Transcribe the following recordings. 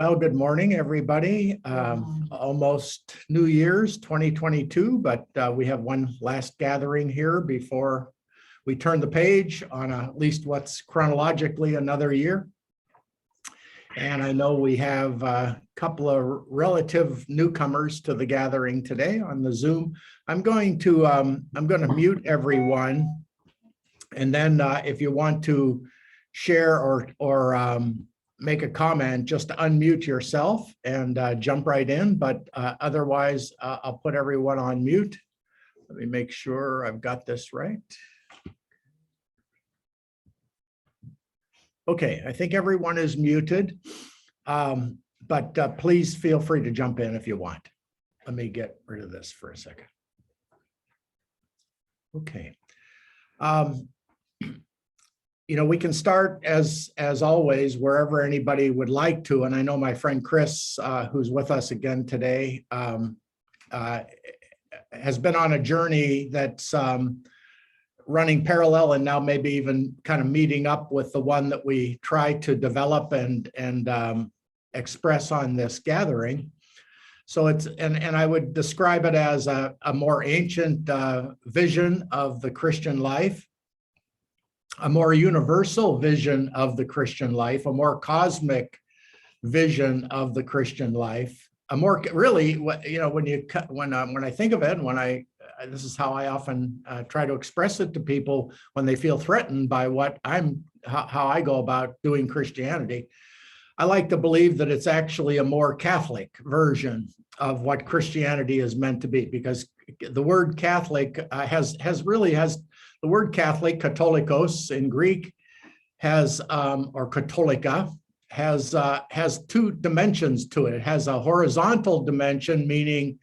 Well, good morning, everybody. Almost New Year's 2022, but we have one last gathering here before we turn the page on at least what's chronologically another year. And I know we have a couple of relative newcomers to the gathering today on the Zoom. I'm going to mute everyone, and then if you want to share or make a comment, just unmute yourself and jump right in. But otherwise, I'll put everyone on mute. Let me make sure I've got this right. Okay, I think everyone is muted, but please feel free to jump in if you want. Let me get rid of this for a second. Okay. You know, we can start as always, wherever anybody would like to. And I know my friend Chris, who's with us again today, has been on a journey that's running parallel and now maybe even kind of meeting up with the one that we try to develop and express on this gathering. So it's, and I would describe it as a more ancient vision of the Christian life, a more universal vision of the Christian life, a more cosmic vision of the Christian life, a more really, you know, when I think of it, and this is how I often try to express it to people when they feel threatened by how I go about doing Christianity. I like to believe that it's actually a more Catholic version of what Christianity is meant to be, because the word Catholic the word Catholic, Katholikos in Greek, has or Katholika has two dimensions to it. It has a horizontal dimension, meaning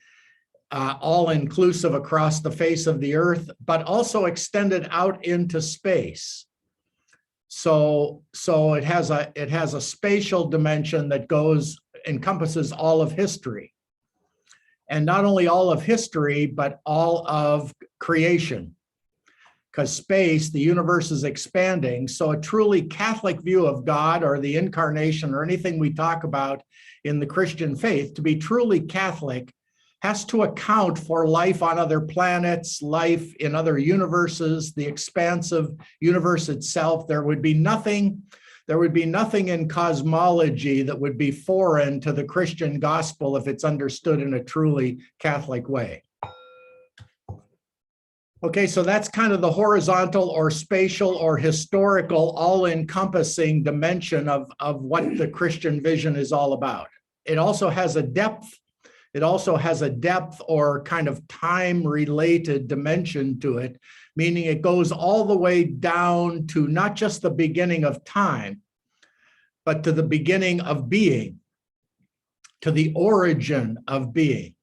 all inclusive across the face of the earth, but also extended out into space. So it has a spatial dimension that encompasses all of history. And not only all of history, but all of creation. Because space, the universe is expanding. So a truly Catholic view of God or the incarnation or anything we talk about in the Christian faith, to be truly Catholic, has to account for life on other planets, life in other universes, the expansive universe itself. There would be nothing in cosmology that would be foreign to the Christian gospel if it's understood in a truly Catholic way. Okay, so that's kind of the horizontal or spatial or historical, all-encompassing dimension of what the Christian vision is all about. It also has a depth. It also has a depth or kind of time-related dimension to it, meaning it goes all the way down to not just the beginning of time, but to the beginning of being, to the origin of being.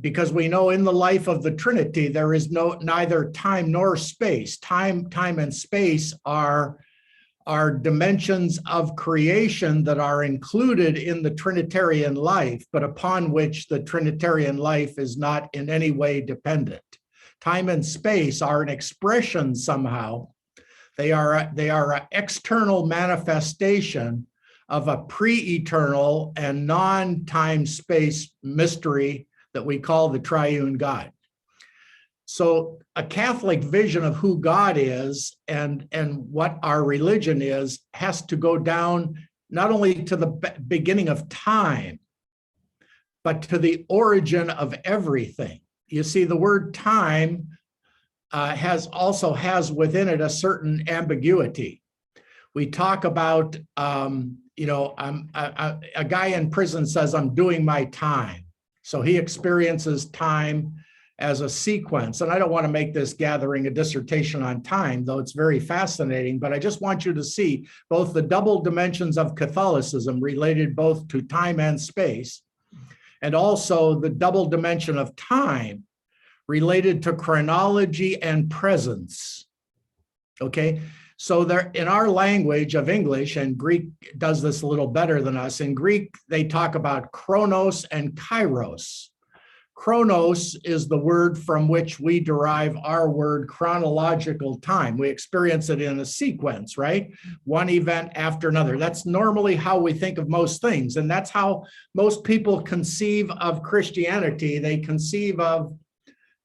Because we know in the life of the Trinity, there is neither time nor space. Time and space are dimensions of creation that are included in the Trinitarian life, but upon which the Trinitarian life is not in any way dependent. Time and space are an expression somehow. They are an external manifestation of a pre-eternal and non-time space mystery that we call the triune God. So a Catholic vision of who God is and what our religion is has to go down not only to the beginning of time, but to the origin of everything. You see, the word time also has within it a certain ambiguity. We talk about, you know, a guy in prison says, "I'm doing my time." So he experiences time as a sequence. And I don't want to make this gathering a dissertation on time, though it's very fascinating, but I just want you to see both the double dimensions of Catholicism related both to time and space, and also the double dimension of time related to chronology and presence. Okay. So there, in our language of English, and Greek does this a little better than us, in Greek, they talk about chronos and kairos. Chronos is the word from which we derive our word chronological time. We experience it in a sequence, right? One event after another. That's normally how we think of most things. And that's how most people conceive of Christianity. They conceive of,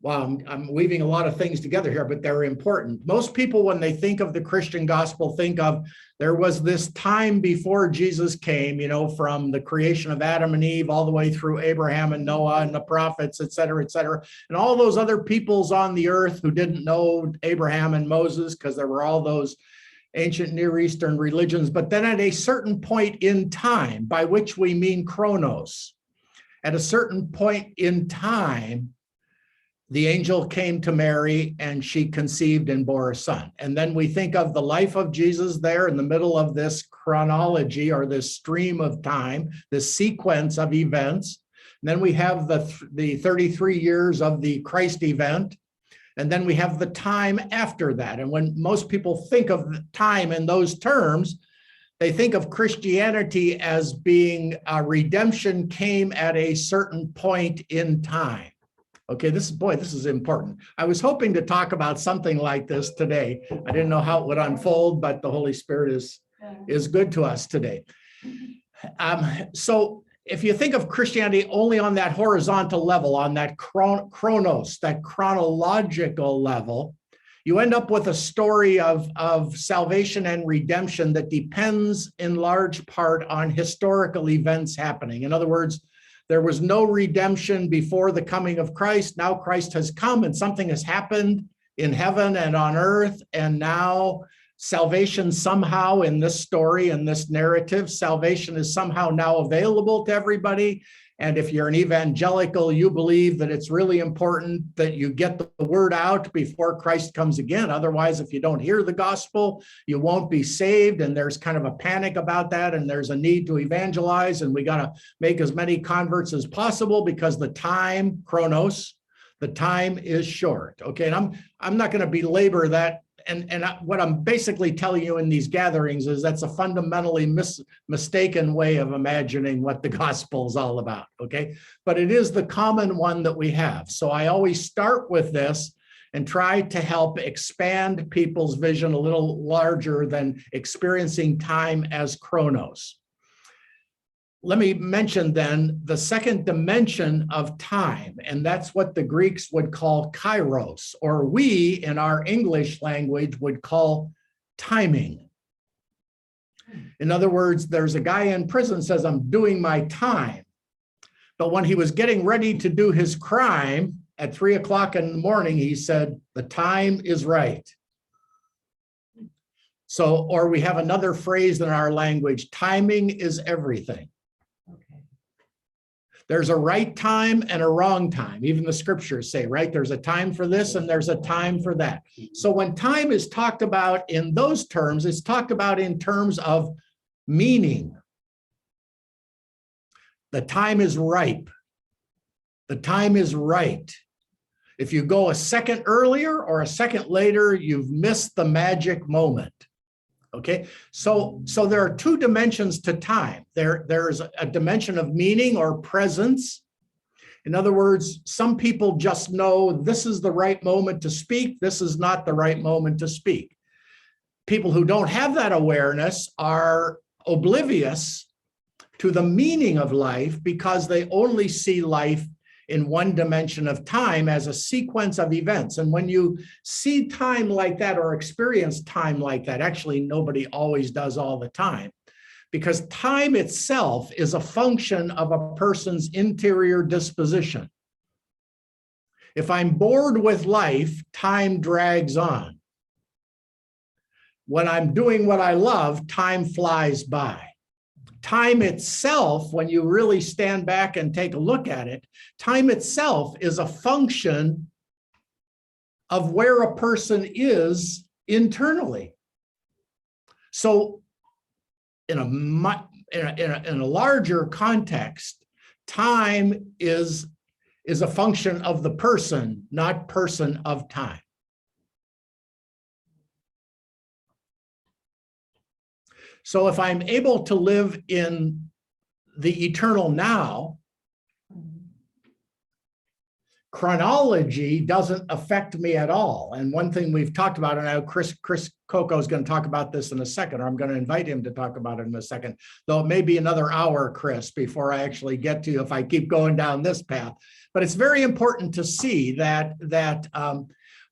well, I'm weaving a lot of things together here, but they're important. Most people, when they think of the Christian gospel, think of there was this time before Jesus came, from the creation of Adam and Eve all the way through Abraham and Noah and the prophets, et cetera, and all those other peoples on the earth who didn't know Abraham and Moses because there were all those ancient Near Eastern religions. But then at a certain point in time, by which we mean chronos, at a certain point in time, the angel came to Mary and she conceived and bore a son. And then we think of the life of Jesus there in the middle of this chronology or this stream of time, this sequence of events. And then we have the 33 years of the Christ event. And then we have the time after that. And when most people think of time in those terms, they think of Christianity as being redemption came at a certain point in time. Okay, this is important. I was hoping to talk about something like this today. I didn't know how it would unfold, but the Holy Spirit is good to us today. So if you think of Christianity only on that horizontal level, on that chronos, that chronological level, you end up with a story of salvation and redemption that depends in large part on historical events happening. In other words, there was no redemption before the coming of Christ. Now Christ has come and something has happened in heaven and on earth. And now salvation somehow in this story, in this narrative, salvation is somehow now available to everybody. And if you're an evangelical, you believe that it's really important that you get the word out before Christ comes again. Otherwise, if you don't hear the gospel, you won't be saved. And there's kind of a panic about that. And there's a need to evangelize. And we got to make as many converts as possible because the time, chronos, the time is short. Okay. And I'm not going to belabor that. And what I'm basically telling you in these gatherings is that's a fundamentally mistaken way of imagining what the gospel is all about, okay? But it is the common one that we have. So I always start with this and try to help expand people's vision a little larger than experiencing time as chronos. Let me mention then the second dimension of time, and that's what the Greeks would call kairos, or we in our English language would call timing. In other words, there's a guy in prison says, I'm doing my time. But when he was getting ready to do his crime at 3 o'clock in the morning, he said, the time is right. So, or we have another phrase in our language, timing is everything. There's a right time and a wrong time. Even the scriptures say, right? There's a time for this and there's a time for that. So when time is talked about in those terms, it's talked about in terms of meaning. The time is ripe. The time is right. If you go a second earlier or a second later, you've missed the magic moment. Okay, so there are two dimensions to time. There's a dimension of meaning or presence. In other words, some people just know this is the right moment to speak. This is not the right moment to speak. People who don't have that awareness are oblivious to the meaning of life because they only see life in one dimension of time as a sequence of events. And when you see time like that or experience time like that, actually nobody always does all the time, because time itself is a function of a person's interior disposition. If I'm bored with life, time drags on. When I'm doing what I love, time flies by. Time itself, when you really stand back and take a look at it, time itself is a function of where a person is internally. So in a larger context, time is a function of the person, not person of time. So if I'm able to live in the eternal now, chronology doesn't affect me at all. And one thing we've talked about, and I know Chris Coco is going to talk about this in a second, or I'm going to invite him to talk about it in a second, though it may be another hour, Chris, before I actually get to you if I keep going down this path. But it's very important to see that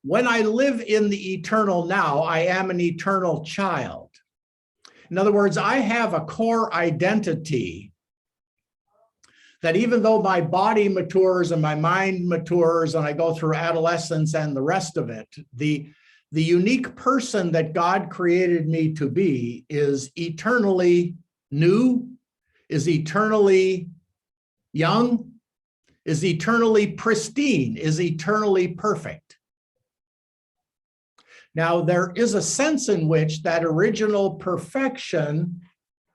when I live in the eternal now, I am an eternal child. In other words, I have a core identity that even though my body matures and my mind matures and I go through adolescence and the rest of it, the unique person that God created me to be is eternally new, is eternally young, is eternally pristine, is eternally perfect. Now, there is a sense in which that original perfection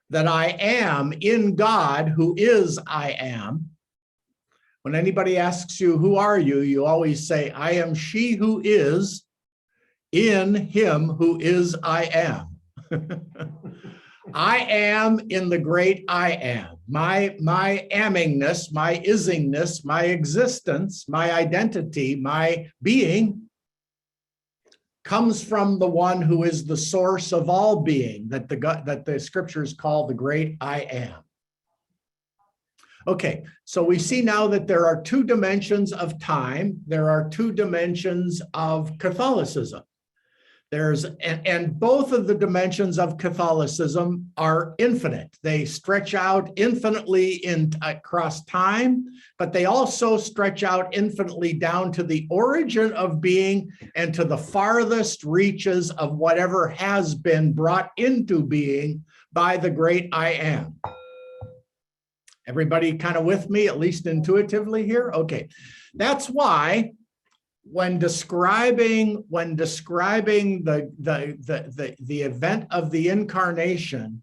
that I am in God, who is I am. When anybody asks you, who are you? You always say, I am she who is in him who is I am. I am in the great I am. My ammingness, my isingness, my existence, my identity, my being comes from the one who is the source of all being, that the scriptures call the great I am. Okay, so we see now that there are two dimensions of time. There are two dimensions of Catholicism. And both of the dimensions of Catholicism are infinite. They stretch out infinitely across time, but they also stretch out infinitely down to the origin of being and to the farthest reaches of whatever has been brought into being by the great I am. Everybody kind of with me, at least intuitively here? Okay, that's why when describing the event of the incarnation,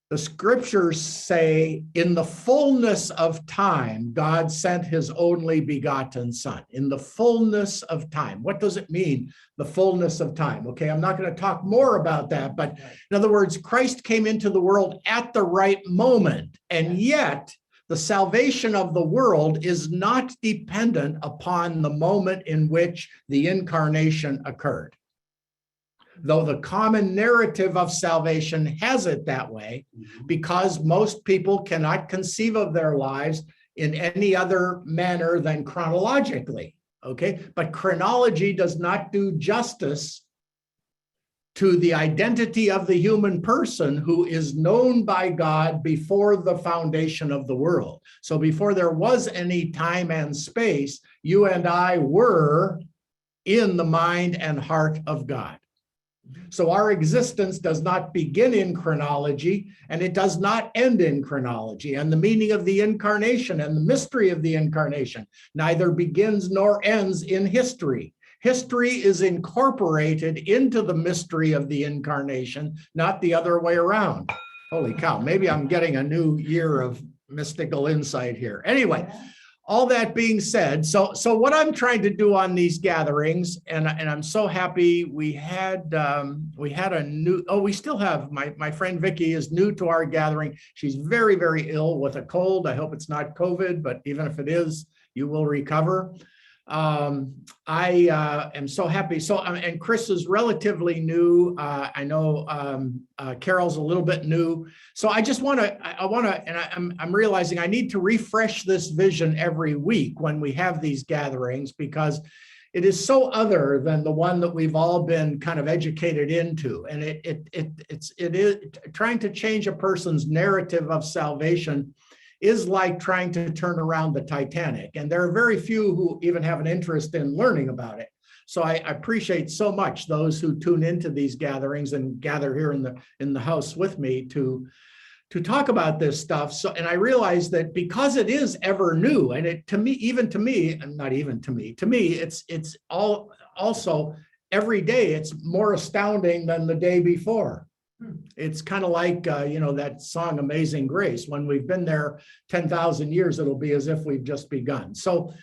the scriptures say, in the fullness of time, God sent his only begotten son. In the fullness of time. What does it mean, the fullness of time? Okay, I'm not going to talk more about that, but in other words, Christ came into the world at the right moment, and yet the salvation of the world is not dependent upon the moment in which the incarnation occurred. Though the common narrative of salvation has it that way, because most people cannot conceive of their lives in any other manner than chronologically, okay? But chronology does not do justice to the identity of the human person who is known by God before the foundation of the world. So before there was any time and space, you and I were in the mind and heart of God. So our existence does not begin in chronology, and it does not end in chronology. And the meaning of the incarnation and the mystery of the incarnation neither begins nor ends in history. History is incorporated into the mystery of the incarnation, not the other way around. Holy cow, maybe I'm getting a new year of mystical insight here. Anyway, all that being said, so what I'm trying to do on these gatherings, and I'm so happy we had a new, we still have, my friend Vicky is new to our gathering. She's very, very ill with a cold. I hope it's not COVID, but even if it is, you will recover. I am so happy. So, and Chris is relatively new. I know Carol's a little bit new. So I just want to, and I'm realizing I need to refresh this vision every week when we have these gatherings, because it is so other than the one that we've all been kind of educated into. And it is trying to change a person's narrative of salvation is like trying to turn around the Titanic. And there are very few who even have an interest in learning about it. So I appreciate so much those who tune into these gatherings and gather here in the house with me to talk about this stuff. So, and I realize that because it is ever new, and it to me, it's all also every day, it's more astounding than the day before. It's kind of like, that song, Amazing Grace. When we've been there 10,000 years, it'll be as if we've just begun. So,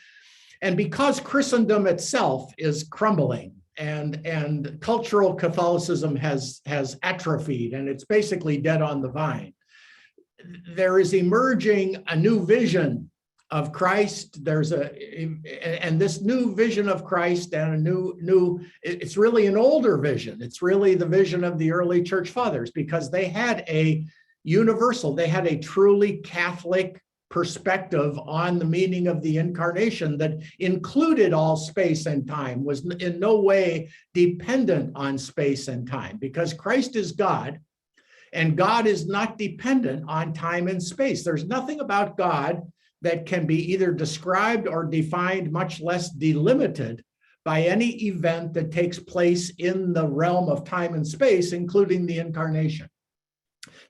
and because Christendom itself is crumbling and cultural Catholicism has atrophied and it's basically dead on the vine, there is emerging a new vision of Christ. And this new vision of Christ and it's really an older vision. It's really the vision of the early church fathers, because they had a truly Catholic perspective on the meaning of the incarnation that included all space and time, was in no way dependent on space and time, because Christ is God and God is not dependent on time and space. There's nothing about God that can be either described or defined, much less delimited, by any event that takes place in the realm of time and space, including the incarnation.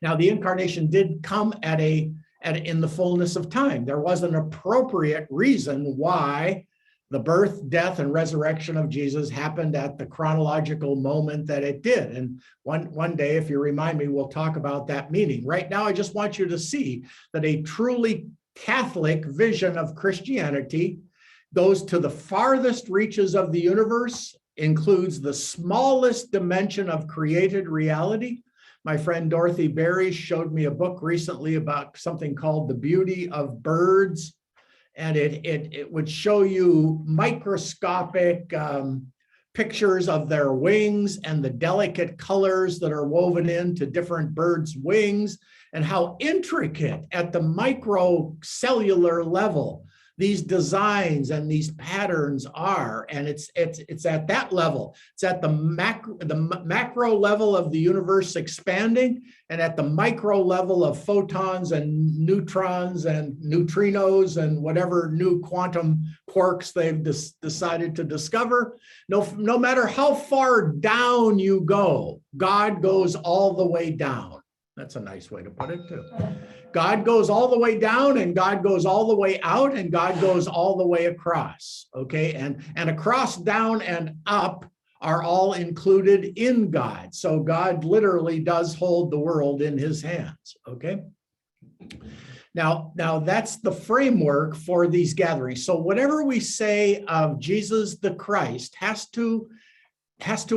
Now, the incarnation did come in the fullness of time. There was an appropriate reason why the birth, death, and resurrection of Jesus happened at the chronological moment that it did. And one day, if you remind me, we'll talk about that meaning. Right now, I just want you to see that a truly Catholic vision of Christianity goes to the farthest reaches of the universe, includes the smallest dimension of created reality. My friend Dorothy Berry showed me a book recently about something called The Beauty of Birds, and it would show you microscopic pictures of their wings and the delicate colors that are woven into different birds' wings, and how intricate at the microcellular level these designs and these patterns are. And it's at that level. It's at the macro level of the universe expanding, and at the micro level of photons and neutrons and neutrinos and whatever new quantum quarks they've decided to discover. No matter how far down you go, God goes all the way down. That's a nice way to put it too. God goes all the way down, and God goes all the way out, and God goes all the way across, okay? And across, down, and up are all included in God. So God literally does hold the world in his hands, okay? Now that's the framework for these gatherings. So whatever we say of Jesus the Christ has to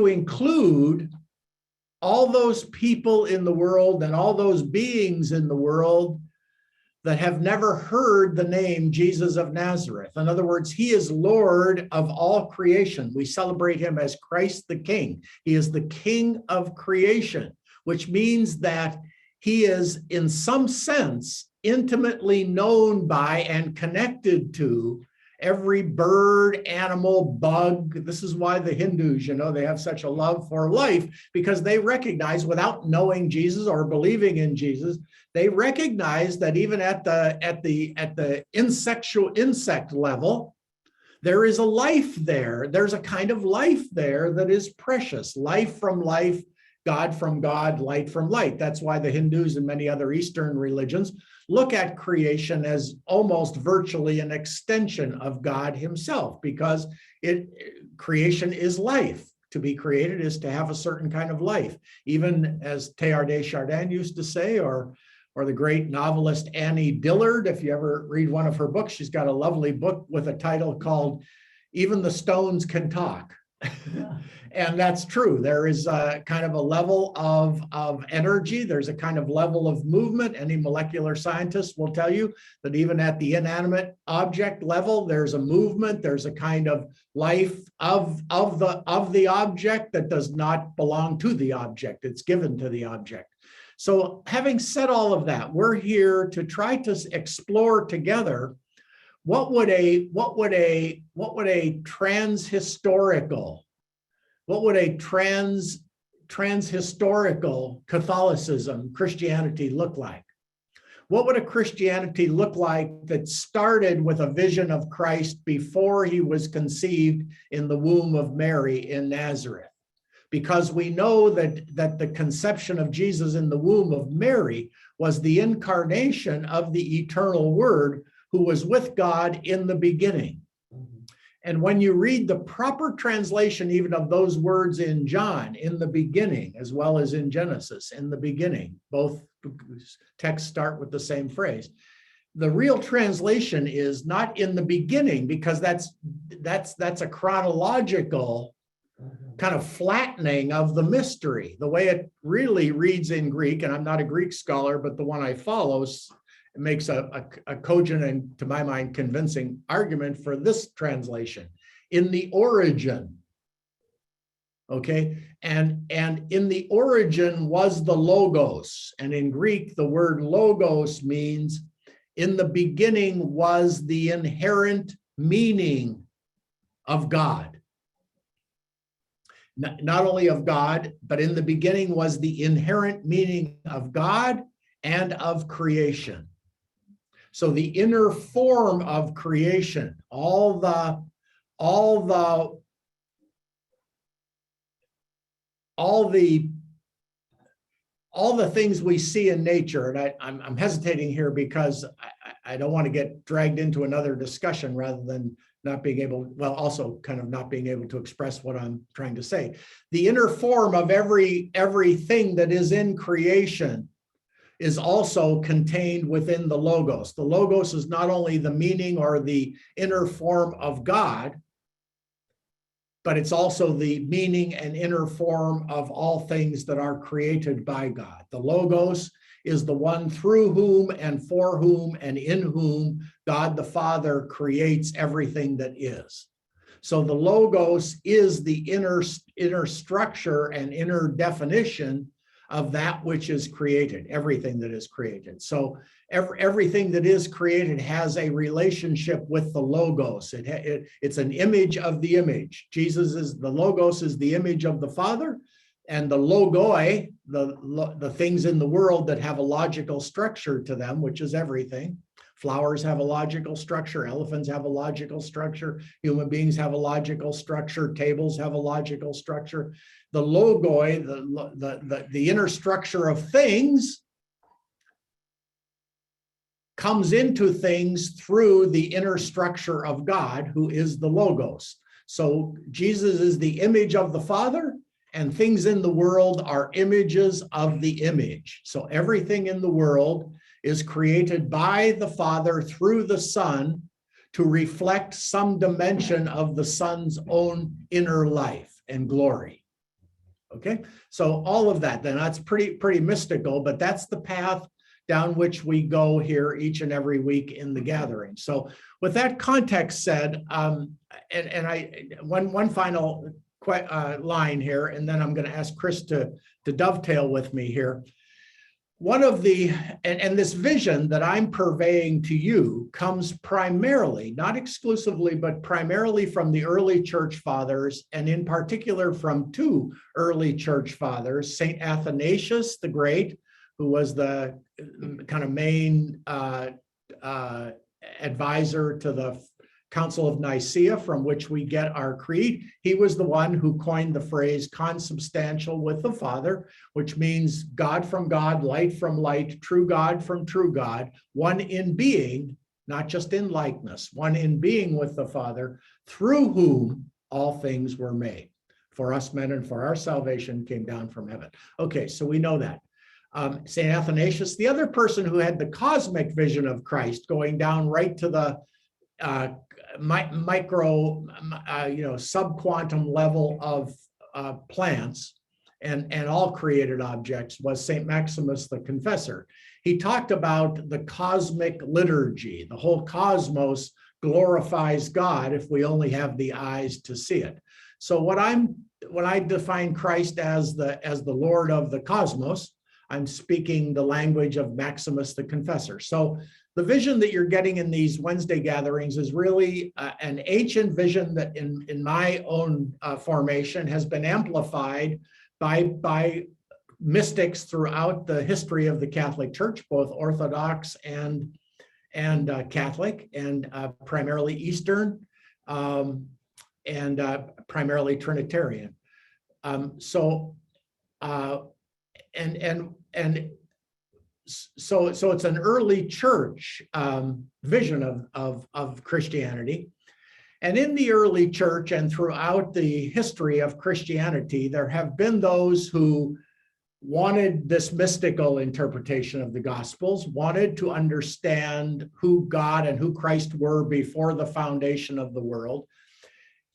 include all those people in the world and all those beings in the world that have never heard the name Jesus of Nazareth. In other words, he is Lord of all creation. We celebrate him as Christ the King. He is the King of creation, which means that he is, in some sense, intimately known by and connected to every bird, animal, bug. This is why the Hindus, they have such a love for life, because they recognize, without knowing Jesus or believing in Jesus, they recognize that even at the insect level, there is a life there. There's a kind of life there that is precious. Life from life, God from God, light from light. That's why the Hindus and many other Eastern religions look at creation as almost virtually an extension of God himself, because creation is life. To be created is to have a certain kind of life. Even as Teilhard de Chardin used to say, or the great novelist Annie Dillard, if you ever read one of her books, she's got a lovely book with a title called Even the Stones Can Talk. Yeah. And that's true. There is a kind of a level of energy. There's a kind of level of movement. Any molecular scientist will tell you that even at the inanimate object level, there's a movement. There's a kind of life of the object that does not belong to the object. It's given to the object. So having said all of that, we're here to try to explore together what would a transhistorical Catholicism, Christianity look like? What would a Christianity look like that started with a vision of Christ before he was conceived in the womb of Mary in Nazareth? Because we know that the conception of Jesus in the womb of Mary was the incarnation of the eternal Word who was with God in the beginning. And when you read the proper translation even of those words in John, in the beginning, as well as in Genesis, in the beginning, both texts start with the same phrase. The real translation is not in the beginning, because that's a chronological kind of flattening of the mystery. The way it really reads in Greek, and I'm not a Greek scholar, but the one I follow makes a cogent and, to my mind, convincing argument for this translation. In the origin, okay? And in the origin was the Logos. And in Greek, the word Logos means in the beginning was the inherent meaning of God. Not only of God, but in the beginning was the inherent meaning of God and of creation. So the inner form of creation, all the things we see in nature, and I'm hesitating here because I don't want to get dragged into another discussion rather than not being able, well, also kind of not being able to express what I'm trying to say. The inner form of everything that is in creation is also contained within the Logos. The Logos is not only the meaning or the inner form of God, but it's also the meaning and inner form of all things that are created by God. The Logos is the one through whom and for whom and in whom God the Father creates everything that is. So the Logos is the inner structure and inner definition of that which is created, everything that is created. So everything that is created has a relationship with the Logos. It's an image of the image. The Logos is the image of the Father, and the logoi, the things in the world that have a logical structure to them, which is everything. Flowers have a logical structure, elephants have a logical structure, human beings have a logical structure, tables have a logical structure. The logoi, the inner structure of things, comes into things through the inner structure of God, who is the Logos. So Jesus is the image of the Father, and things in the world are images of the image. So everything in the world is created by the Father through the Son to reflect some dimension of the Son's own inner life and glory. Okay, so all of that, then that's pretty mystical, but that's the path down which we go here each and every week in the gathering. So with that context said, one final line here, and then I'm going to ask Chris to dovetail with me here. One of the, and this vision that I'm purveying to you comes primarily, not exclusively, but primarily from the early church fathers, and in particular from two early church fathers, St. Athanasius the Great, who was the kind of main advisor to the Council of Nicaea, from which we get our creed. He was the one who coined the phrase consubstantial with the Father, which means God from God, light from light, true God from true God, one in being, not just in likeness, one in being with the Father, through whom all things were made. For us men and for our salvation came down from heaven. Okay, so we know that. St. Athanasius, the other person who had the cosmic vision of Christ going down right to the micro, subquantum level of plants and all created objects, was St. Maximus the Confessor. He talked about the cosmic liturgy. The whole cosmos glorifies God if we only have the eyes to see it. So when I define Christ as the Lord of the cosmos, I'm speaking the language of Maximus the Confessor. So the vision that you're getting in these Wednesday gatherings is really an ancient vision that in my own formation has been amplified by mystics throughout the history of the Catholic Church, both Orthodox and Catholic, and primarily Eastern, and primarily Trinitarian. So it's an early church vision of Christianity. And in the early church and throughout the history of Christianity, there have been those who wanted this mystical interpretation of the Gospels, wanted to understand who God and who Christ were before the foundation of the world.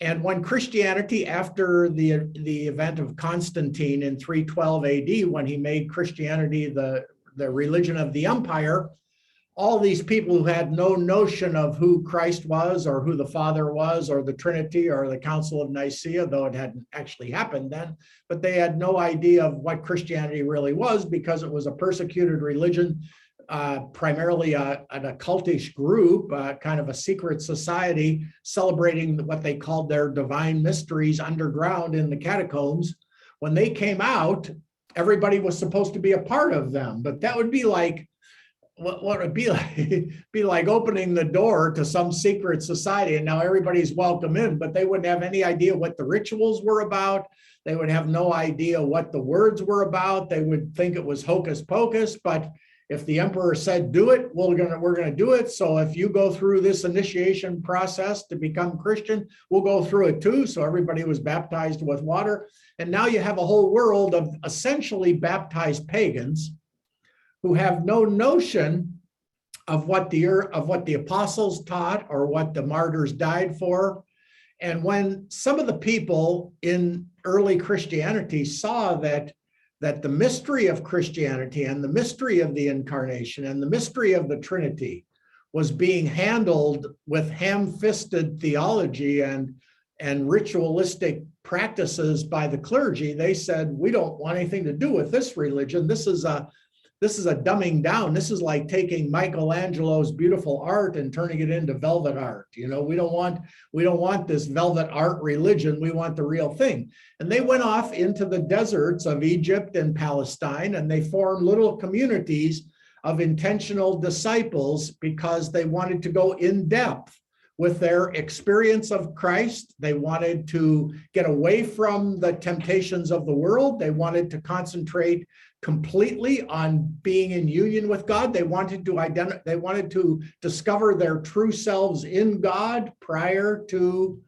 And when Christianity, after the event of Constantine in 312 AD, when he made Christianity the religion of the empire, all these people who had no notion of who Christ was or who the Father was or the Trinity or the Council of Nicaea, though it hadn't actually happened then, but they had no idea of what Christianity really was because it was a persecuted religion, primarily an occultish group, kind of a secret society celebrating what they called their divine mysteries underground in the catacombs. When they came out, everybody was supposed to be a part of them, but that would be like, what would it be like? Be like opening the door to some secret society, and now everybody's welcome in, but they wouldn't have any idea what the rituals were about. They would have no idea what the words were about. They would think it was hocus pocus, but if the emperor said do it, we're gonna do it. So if you go through this initiation process to become Christian, we'll go through it too. So everybody was baptized with water, and now you have a whole world of essentially baptized pagans who have no notion of what the apostles taught or what the martyrs died for. And when some of the people in early Christianity saw that the mystery of Christianity and the mystery of the incarnation and the mystery of the Trinity was being handled with ham-fisted theology and ritualistic practices by the clergy, they said, we don't want anything to do with this religion. This is a dumbing down. This is like taking Michelangelo's beautiful art and turning it into velvet art. You know, we don't want this velvet art religion. We want the real thing. And they went off into the deserts of Egypt and Palestine, and they formed little communities of intentional disciples because they wanted to go in depth with their experience of Christ. They wanted to get away from the temptations of the world. They wanted to concentrate completely on being in union with God. They wanted to discover their true selves in God prior to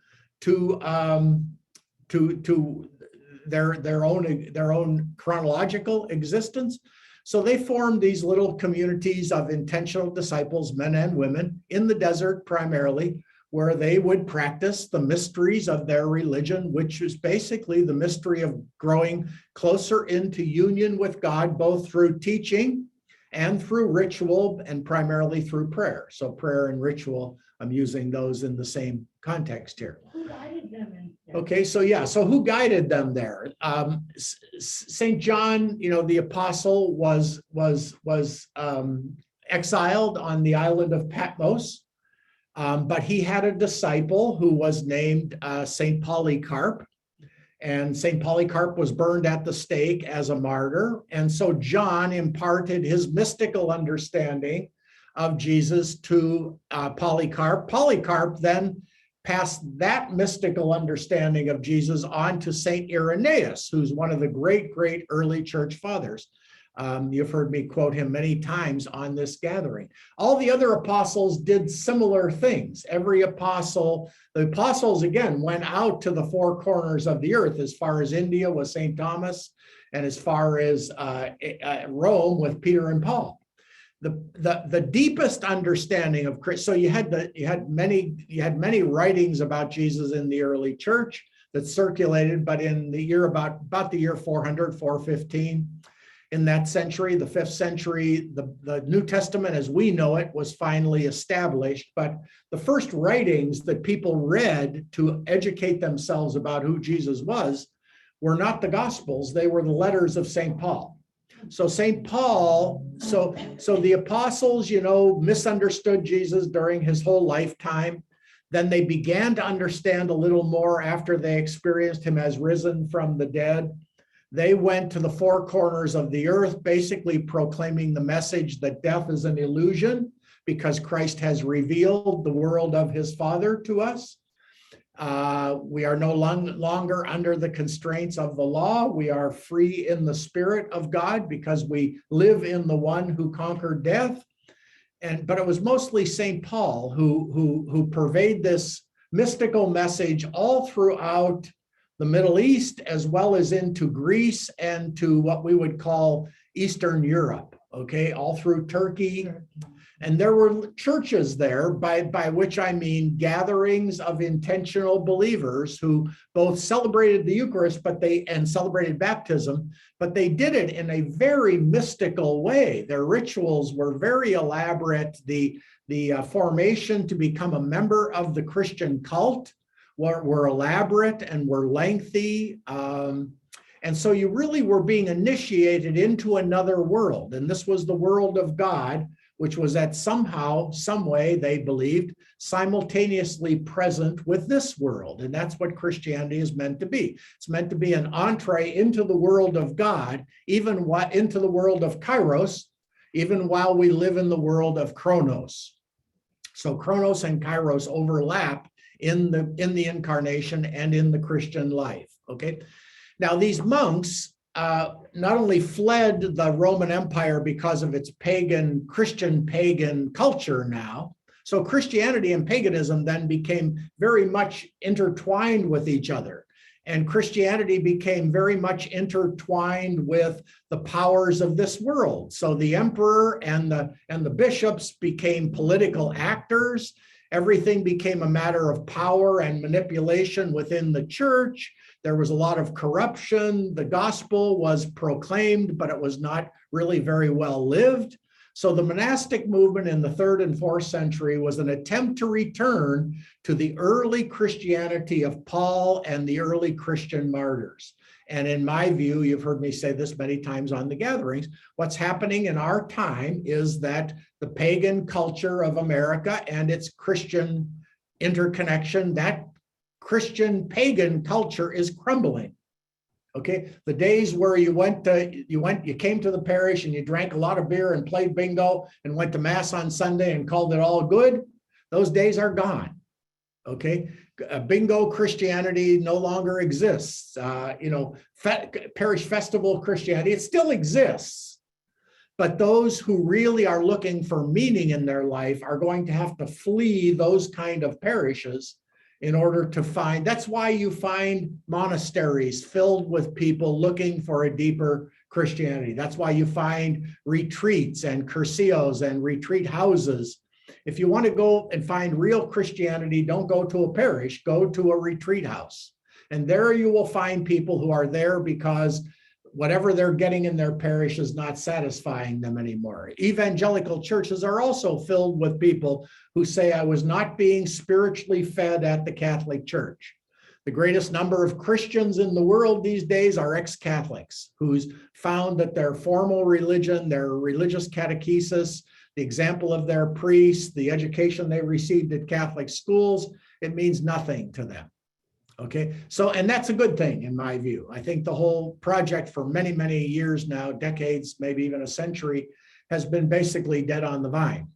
their own chronological existence. So they formed these little communities of intentional disciples, men and women, in the desert primarily, where they would practice the mysteries of their religion, which is basically the mystery of growing closer into union with God, both through teaching and through ritual, and primarily through prayer. So prayer and ritual, I'm using those in the same context here. Who guided them in? Okay, so yeah, so who guided them there? St. John, the apostle, was exiled on the island of Patmos. But he had a disciple who was named St. Polycarp, and St. Polycarp was burned at the stake as a martyr. And so John imparted his mystical understanding of Jesus to Polycarp. Polycarp then passed that mystical understanding of Jesus on to St. Irenaeus, who's one of the great, great early church fathers. You've heard me quote him many times on this gathering. All the other apostles did similar things. The apostles, again, went out to the four corners of the earth, as far as India with St. Thomas, and as far as Rome with Peter and Paul. The deepest understanding of Christ. So you had many writings about Jesus in the early church that circulated, but in the year about the year 400, 415. In that century, the 5th century, the New Testament as we know it was finally established. But the first writings that people read to educate themselves about who Jesus was were not the Gospels, they were the letters of St. Paul. So St. Paul, so the apostles, misunderstood Jesus during his whole lifetime. Then they began to understand a little more after they experienced him as risen from the dead. They went to the four corners of the earth, basically proclaiming the message that death is an illusion because Christ has revealed the world of his Father to us. We are no longer under the constraints of the law. We are free in the Spirit of God because we live in the one who conquered death. But it was mostly St. Paul who purveyed this mystical message all throughout the Middle East, as well as into Greece and to what we would call Eastern Europe, okay, all through Turkey. And there were churches there, by which I mean gatherings of intentional believers who both celebrated the Eucharist and celebrated baptism, but they did it in a very mystical way. Their rituals were very elaborate. The formation to become a member of the Christian cult were elaborate and were lengthy. And so you really were being initiated into another world. And this was the world of God, which was that somehow, some way, they believed, simultaneously present with this world. And that's what Christianity is meant to be. It's meant to be an entree into the world of God, into the world of Kairos, even while we live in the world of Chronos. So Chronos and Kairos overlap in the incarnation and in the Christian life, okay? Now, these monks not only fled the Roman Empire because of its Christian pagan culture now, so Christianity and paganism then became very much intertwined with each other. And Christianity became very much intertwined with the powers of this world. So the emperor and the bishops became political actors. Everything became a matter of power and manipulation within the church. There was a lot of corruption. The gospel was proclaimed, but it was not really very well lived. So the monastic movement in the 3rd and 4th century was an attempt to return to the early Christianity of Paul and the early Christian martyrs. And in my view, you've heard me say this many times on the gatherings, what's happening in our time is that the pagan culture of America and its Christian interconnection, that Christian pagan culture is crumbling. Okay, the days where you came to the parish and you drank a lot of beer and played bingo and went to mass on Sunday and called it all good, those days are gone. Okay, bingo Christianity no longer exists. Parish festival Christianity, it still exists. But those who really are looking for meaning in their life are going to have to flee those kind of parishes in order to find. That's why you find monasteries filled with people looking for a deeper Christianity. That's why you find retreats and cursillos and retreat houses. If you want to go and find real Christianity, don't go to a parish, go to a retreat house. And there you will find people who are there because whatever they're getting in their parish is not satisfying them anymore. Evangelical churches are also filled with people who say, I was not being spiritually fed at the Catholic Church. The greatest number of Christians in the world these days are ex-Catholics who's found that their formal religion, their religious catechesis, the example of their priests, the education they received at Catholic schools, it means nothing to them. Okay, so, and that's a good thing in my view. I think the whole project for many, many years now, decades, maybe even a century, has been basically dead on the vine.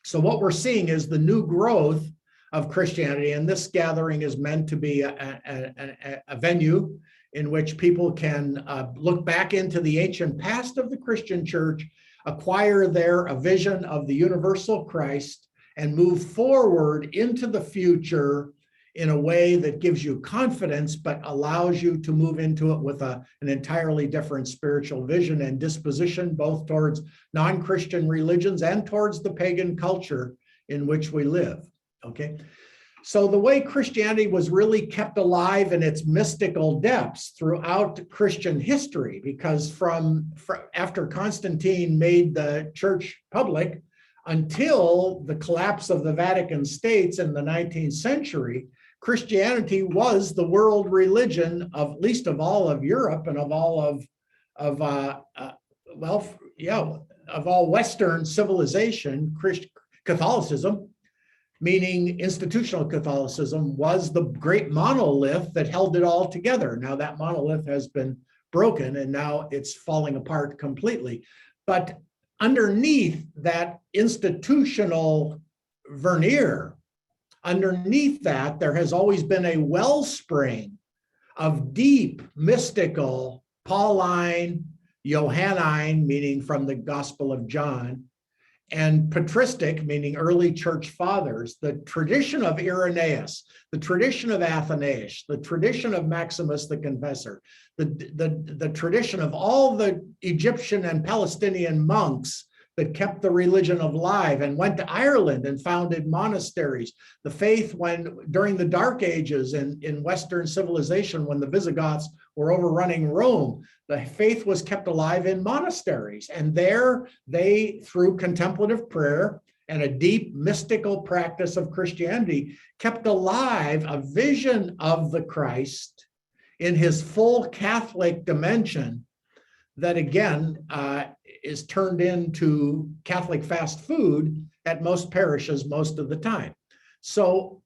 So what we're seeing is the new growth of Christianity, and this gathering is meant to be a venue in which people can look back into the ancient past of the Christian church, acquire there a vision of the universal Christ, and move forward into the future in a way that gives you confidence, but allows you to move into it with an entirely different spiritual vision and disposition, both towards non-Christian religions and towards the pagan culture in which we live, okay? So the way Christianity was really kept alive in its mystical depths throughout Christian history, because after Constantine made the church public until the collapse of the Vatican States in the 19th century, Christianity was the world religion of, at least of all of Europe and of all of all Western civilization. Catholicism, meaning institutional Catholicism, was the great monolith that held it all together. Now that monolith has been broken and now it's falling apart completely. But underneath that institutional veneer, underneath that, there has always been a wellspring of deep, mystical, Pauline, Johannine, meaning from the Gospel of John, and patristic, meaning early church fathers, the tradition of Irenaeus, the tradition of Athanasius, the tradition of Maximus the Confessor, the tradition of all the Egyptian and Palestinian monks, that kept the religion alive and went to Ireland and founded monasteries. The faith, when during the Dark Ages in Western civilization, when the Visigoths were overrunning Rome, the faith was kept alive in monasteries. And there they, through contemplative prayer and a deep mystical practice of Christianity, kept alive a vision of the Christ in his full Catholic dimension that again is turned into Catholic fast food at most parishes most of the time. So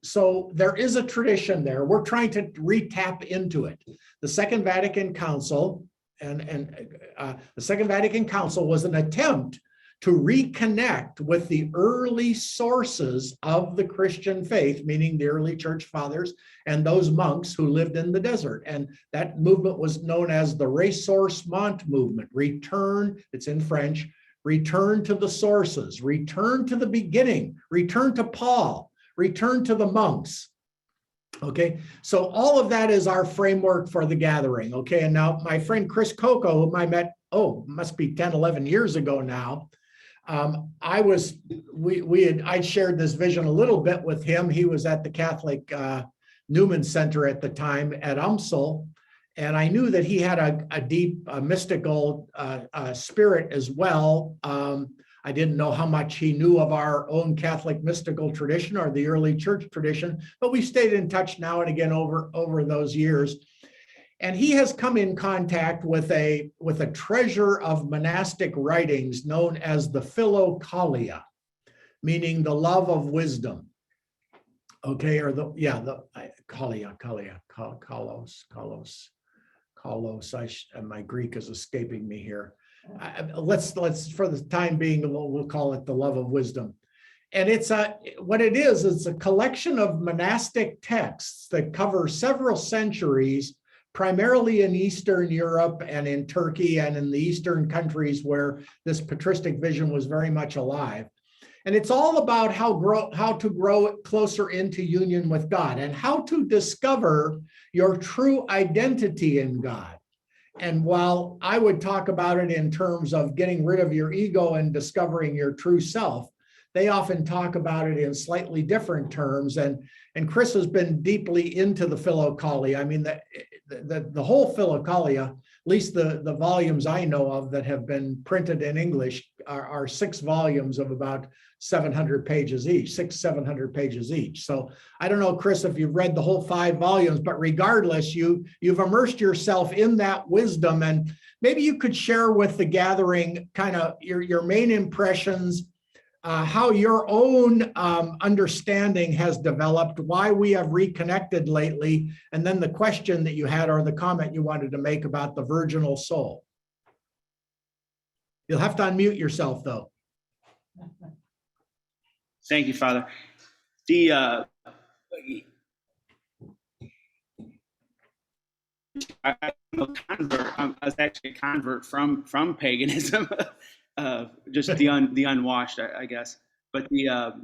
there is a tradition there. We're trying to re-tap into it. The Second Vatican Council the Second Vatican Council was an attempt to reconnect with the early sources of the Christian faith, meaning the early church fathers and those monks who lived in the desert. And that movement was known as the Ressourcement movement. Return, it's in French, return to the sources, return to the beginning, return to Paul, return to the monks. Okay, so all of that is our framework for the gathering. Okay, and now my friend Chris Coco, whom I met, must be 10, 11 years ago now. I'd shared this vision a little bit with him. He was at the Catholic Newman Center at the time at UMSL, and I knew that he had a deep mystical spirit as well. I didn't know how much he knew of our own Catholic mystical tradition or the early church tradition, but we stayed in touch now and again over those years. And he has come in contact with a treasure of monastic writings known as the Philokalia, meaning the love of wisdom. Okay, or kalos. My Greek is escaping me here. Let's for the time being, we'll call it the love of wisdom. And it's a collection of monastic texts that cover several centuries, primarily in Eastern Europe and in Turkey and in the Eastern countries where this patristic vision was very much alive. And it's all about how to grow closer into union with God and how to discover your true identity in God. And while I would talk about it in terms of getting rid of your ego and discovering your true self, they often talk about it in slightly different terms. And Chris has been deeply into the Philokalia. I mean, the whole Philokalia, at least the volumes I know of that have been printed in English, are 6 volumes of about 700 pages each, 700 pages each. So I don't know, Chris, if you've read the whole 5 volumes, but regardless, you've immersed yourself in that wisdom. And maybe you could share with the gathering kind of your main impressions, how your own understanding has developed, why we have reconnected lately, and then the question that you had or the comment you wanted to make about the virginal soul. You'll have to unmute yourself, though. Thank you, Father. I'm a convert. I was actually a convert from paganism, just the unwashed, I guess. But the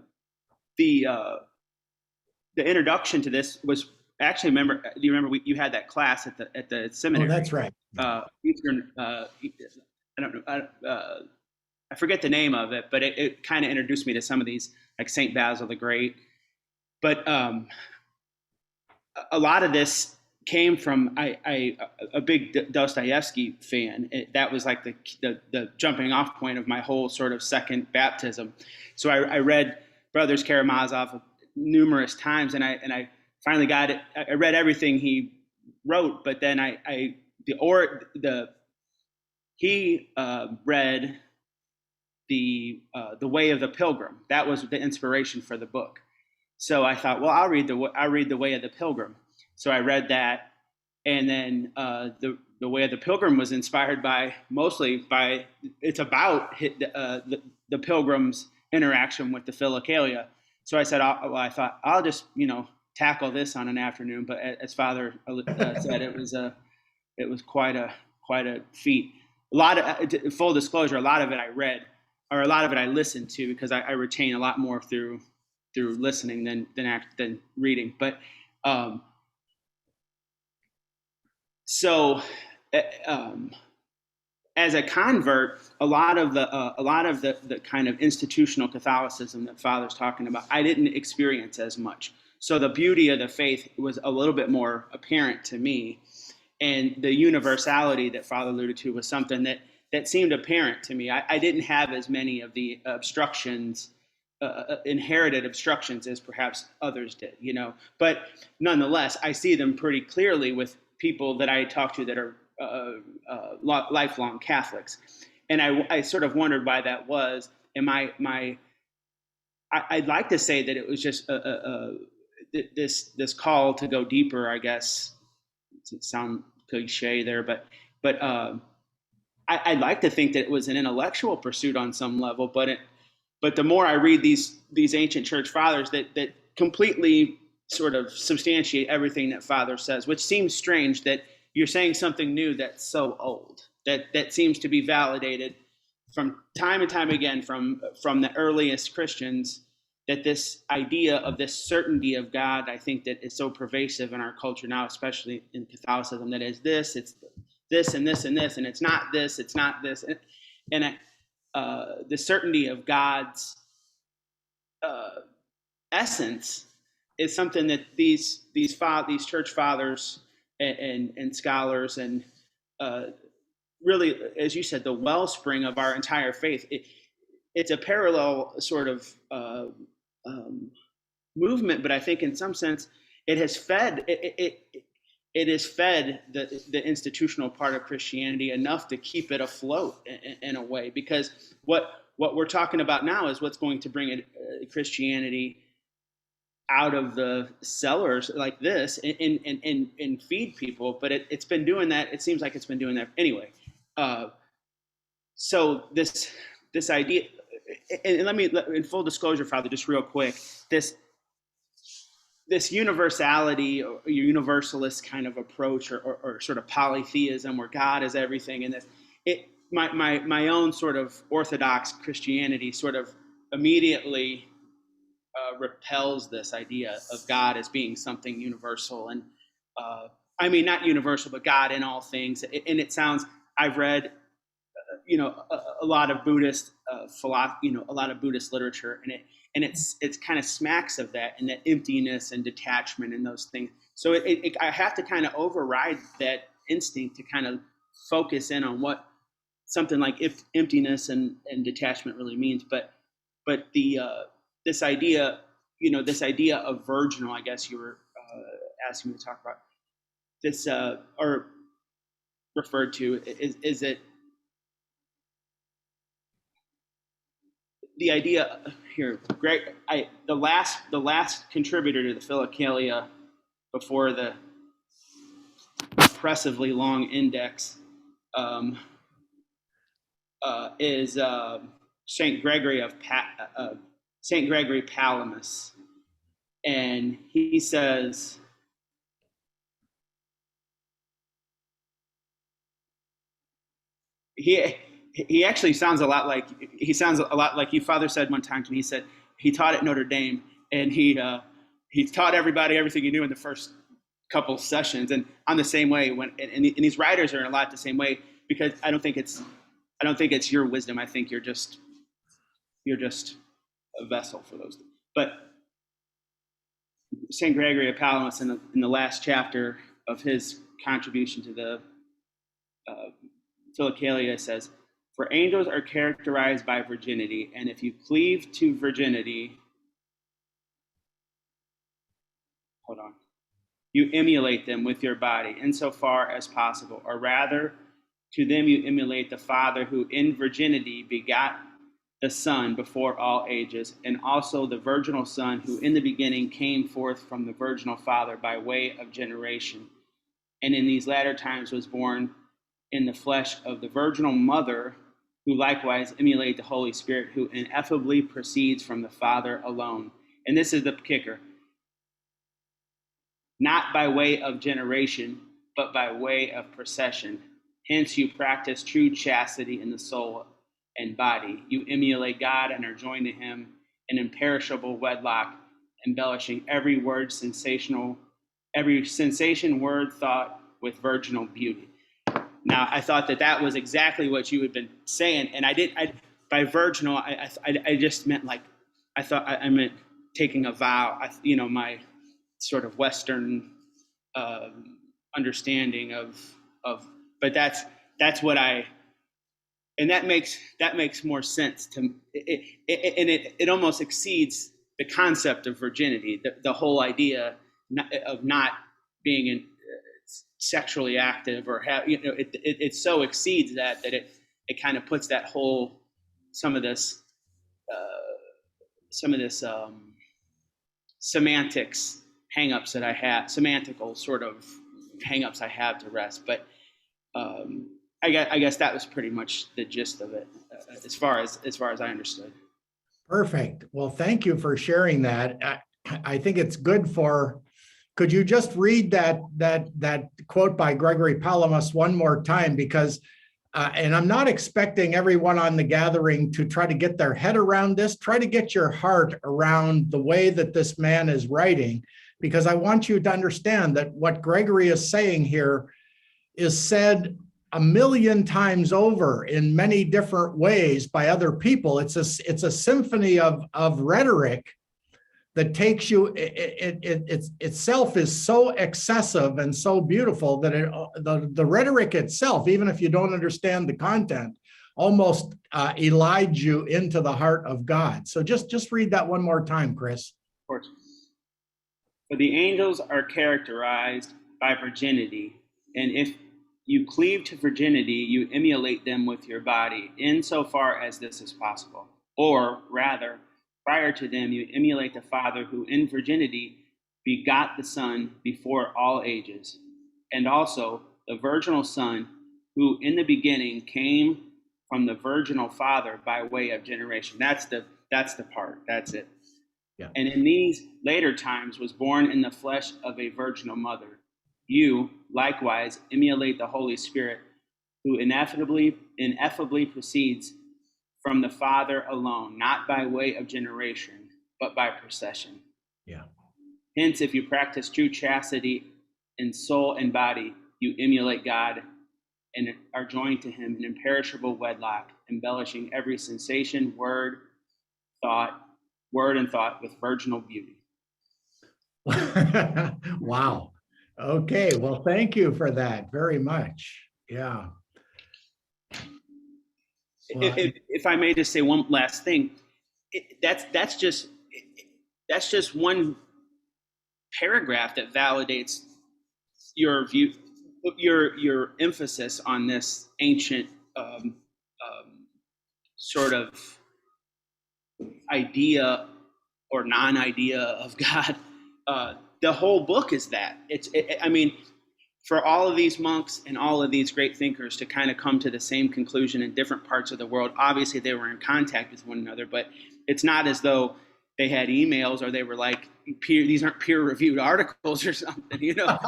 introduction to this was actually, do you remember you had that class at the seminary? Oh, that's right. Eastern. I don't know. I forget the name of it, but it kind of introduced me to some of these, like Saint Basil the Great. But a lot of this came from a big Dostoevsky fan. That was like the jumping off point of my whole sort of second baptism. So I read Brothers Karamazov numerous times, and I finally got it. I read everything he wrote, but then he read the Way of the Pilgrim. That was the inspiration for the book. So I thought, well, I'll read the Way of the Pilgrim. So I read that, and then the Way of the Pilgrim was inspired mostly by it's about the pilgrim's interaction with the Philokalia. So I said, I thought I'll just tackle this on an afternoon. But as Father said, it was quite a feat. A lot of full disclosure, a lot of it I read, or a lot of it I listened to, because I retain a lot more through listening than reading. But as a convert, a lot of the kind of institutional Catholicism that Father's talking about, I didn't experience as much. So the beauty of the faith was a little bit more apparent to me, and the universality that Father alluded to was something that seemed apparent to me. I didn't have as many of the obstructions, inherited obstructions, as perhaps others did, you know. But nonetheless, I see them pretty clearly with people that I talk to that are lifelong Catholics, and I sort of wondered why that was. And I'd like to say that it was just this call to go deeper, I guess. It sound cliche there, but I'd like to think that it was an intellectual pursuit on some level. But the more I read these ancient church fathers that completely sort of substantiate everything that Father says, which seems strange that you're saying something new that's so old, that seems to be validated from time and time again from the earliest Christians, that this idea of this certainty of God, I think that is so pervasive in our culture now, especially in Catholicism, that is this, it's this and this and this, and it's not this, and the certainty of God's essence is something that these church fathers and scholars and really, as you said, the wellspring of our entire faith. It's a parallel sort of movement, but I think in some sense it has fed it has fed the institutional part of Christianity enough to keep it afloat in a way, because what we're talking about now is what's going to bring Christianity out of the cellars like this and feed people. But it's been doing that. It seems like it's been doing that anyway. So this idea, and let me, in full disclosure, Father, just real quick, this universality or universalist kind of approach, or sort of polytheism where God is everything, and my own sort of Orthodox Christianity sort of immediately repels this idea of God as being something universal, and I mean not universal, but God in all things. And it sounds, I've read a lot of Buddhist philosophy, a lot of Buddhist literature, and it's kind of smacks of that, and that emptiness and detachment and those things. So I have to kind of override that instinct to kind of focus in on what something like emptiness and detachment really means. But the this idea of virginal, I guess you were asking me to talk about this, or referred to, is that the idea here, Greg, the last contributor to the Philokalia before the oppressively long index is Saint Gregory Palamas, and he says, he actually sounds a lot like you, Father, said one time to me. He said he taught at Notre Dame, and he taught everybody everything he knew in the first couple sessions, and I'm the same way. And these writers are a lot the same way, because I don't think it's your wisdom. I think you're just a vessel for those. But Saint Gregory of Palamas, in the last chapter of his contribution to the Philokalia, says, "For angels are characterized by virginity, and if you cleave to virginity, you emulate them with your body insofar as possible, or rather, to them you emulate the Father who in virginity begot the Son before all ages, and also the virginal Son who in the beginning came forth from the virginal Father by way of generation, and in these latter times was born in the flesh of the virginal mother, who likewise emulate the Holy Spirit, who ineffably proceeds from the Father alone." And this is the kicker: not by way of generation, but by way of procession. Hence you practice true chastity in the soul and body. You emulate God and are joined to him in imperishable wedlock, embellishing every sensation, word, thought with virginal beauty. Now, I thought that that was exactly what you had been saying, and by virginal, I just meant like, I meant taking a vow. My sort of Western understanding of, but that's what and that makes more sense to it almost exceeds the concept of virginity, the whole idea of not being sexually active or it so exceeds that it kind of puts that whole some of this uh, semantics hangups that I have, semantical sort of hangups I have to rest. But um, I guess that was pretty much the gist of it, as far as I understood. Perfect. Well, thank you for sharing that. I think it's good could you just read that quote by Gregory Palamas one more time? Because, and I'm not expecting everyone on the gathering to try to get their head around this. Try to get your heart around the way that this man is writing, because I want you to understand that what Gregory is saying here is said a million times over in many different ways by other people. It's a symphony of rhetoric that takes you, it itself is so excessive and so beautiful that the rhetoric itself, even if you don't understand the content, almost elides you into the heart of God. So just read that one more time, Chris. Of course. For the angels are characterized by virginity, and if you cleave to virginity, you emulate them with your body, insofar as this is possible. Or rather, prior to them, you emulate the Father who in virginity begot the Son before all ages, and also the virginal Son who in the beginning came from the virginal Father by way of generation. That's the part. That's it. Yeah. And in these later times was born in the flesh of a virginal mother. You, likewise, emulate the Holy Spirit, who ineffably proceeds from the Father alone, not by way of generation, but by procession. Yeah. Hence, if you practice true chastity in soul and body, you emulate God and are joined to him in imperishable wedlock, embellishing every sensation, word and thought with virginal beauty. Wow. Okay. Well, thank you for that very much. Yeah. Well, If I may just say one last thing, that's just one paragraph that validates your view, your emphasis on this ancient sort of idea or non-idea of God. The whole book is that. I mean, for all of these monks and all of these great thinkers to kind of come to the same conclusion in different parts of the world, obviously they were in contact with one another, but it's not as though they had emails or they were like, these aren't peer-reviewed articles or something, you know?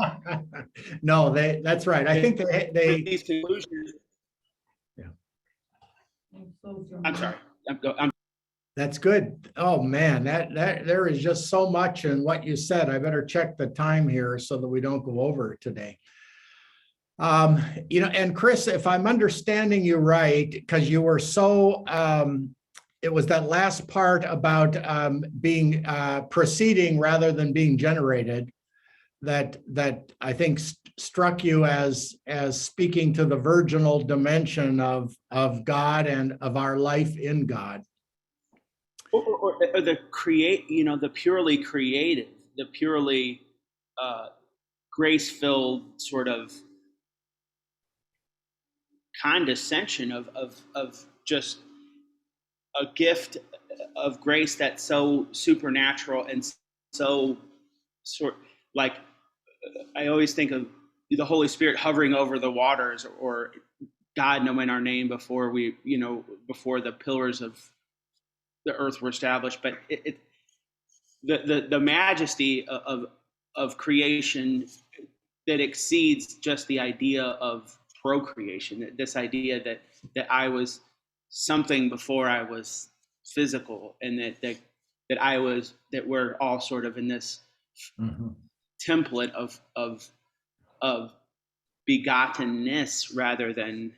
No, that's right. I think they these conclusions. Yeah. I'm sorry. That's good. Oh man, that there is just so much in what you said. I better check the time here so that we don't go over today. And Chris, if I'm understanding you right, because you were so, it was that last part about being proceeding rather than being generated that I think struck you as speaking to the virginal dimension of God and of our life in God. Or the the purely creative, the purely grace-filled sort of condescension of just a gift of grace that's so supernatural and so sort like I always think of the Holy Spirit hovering over the waters or God knowing our name before before the pillars of the earth were established. But the majesty of creation that exceeds just the idea of procreation. This idea that I was something before I was physical, and that we're all sort of in this template of begottenness rather than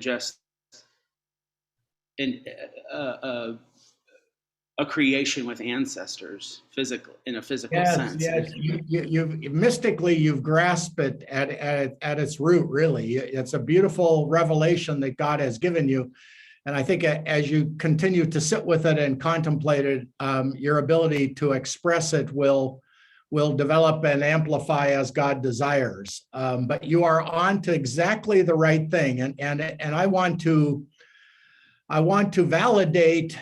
just in a creation with ancestors, physical in a physical Yes, sense. yes. You've mystically, you've grasped it at its root, really. It's a beautiful revelation that God has given you. And I think as you continue to sit with it and contemplate it, your ability to express it will develop and amplify as God desires. But you are on to exactly the right thing. And I want to validate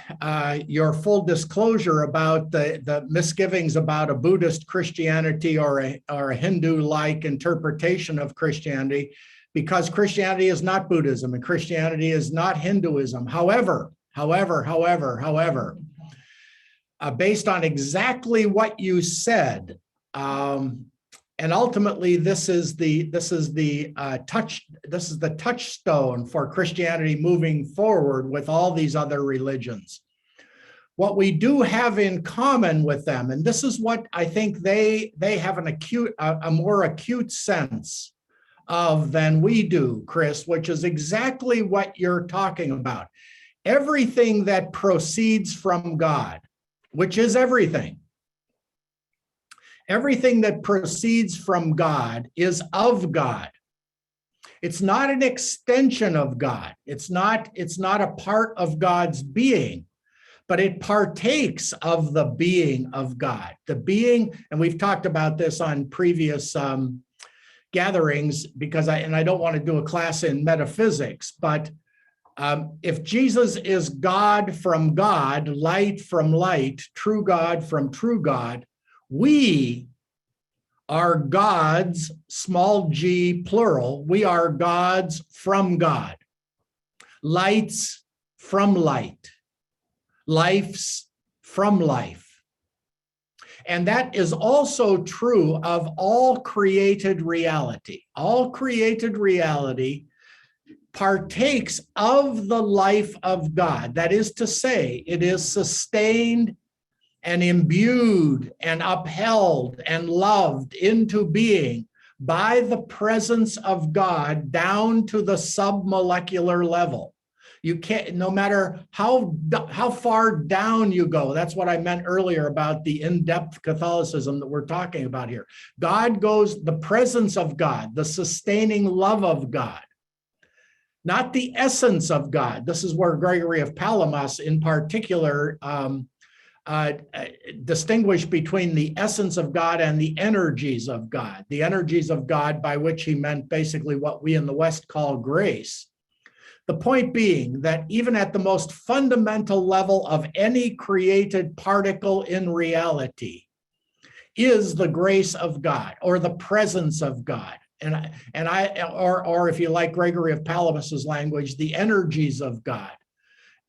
your full disclosure about the misgivings about a Buddhist Christianity or a Hindu-like interpretation of Christianity, because Christianity is not Buddhism and Christianity is not Hinduism. However, based on exactly what you said, and ultimately, this is the touchstone for Christianity moving forward with all these other religions. What we do have in common with them, and this is what I think they have a more acute sense of than we do, Chris, which is exactly what you're talking about. Everything that proceeds from God, which is everything. Everything that proceeds from God is of God. It's not an extension of God. It's not a part of God's being, but it partakes of the being of God. The being, and we've talked about this on previous gatherings, because I don't want to do a class in metaphysics, but if Jesus is God from God, light from light, true God from true God, we are gods, small g, plural. We are gods from God, lights from light, lives from life. And that is also true of all created reality. All created reality partakes of the life of God. That is to say, it is sustained and imbued and upheld and loved into being by the presence of God down to the submolecular level. You can't, no matter how far down you go, that's what I meant earlier about the in-depth Catholicism that we're talking about here. God goes, the presence of God, the sustaining love of God, not the essence of God. This is where Gregory of Palamas in particular distinguish between the essence of God and the energies of God. The energies of God, by which he meant basically what we in the West call grace. The point being that even at the most fundamental level of any created particle in reality is the grace of God or the presence of God. Or if you like Gregory of Palamas's language, the energies of God,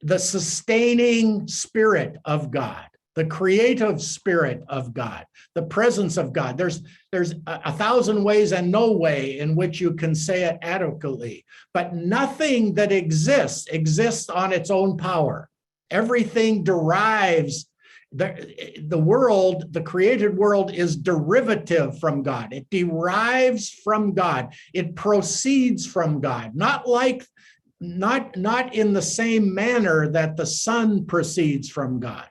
the sustaining spirit of God, the creative spirit of God, the presence of God. There's a thousand ways and no way in which you can say it adequately, but nothing that exists on its own power. Everything derives, the world, the created world is derivative from God. It derives from God. It proceeds from God, not in the same manner that the sun proceeds from God.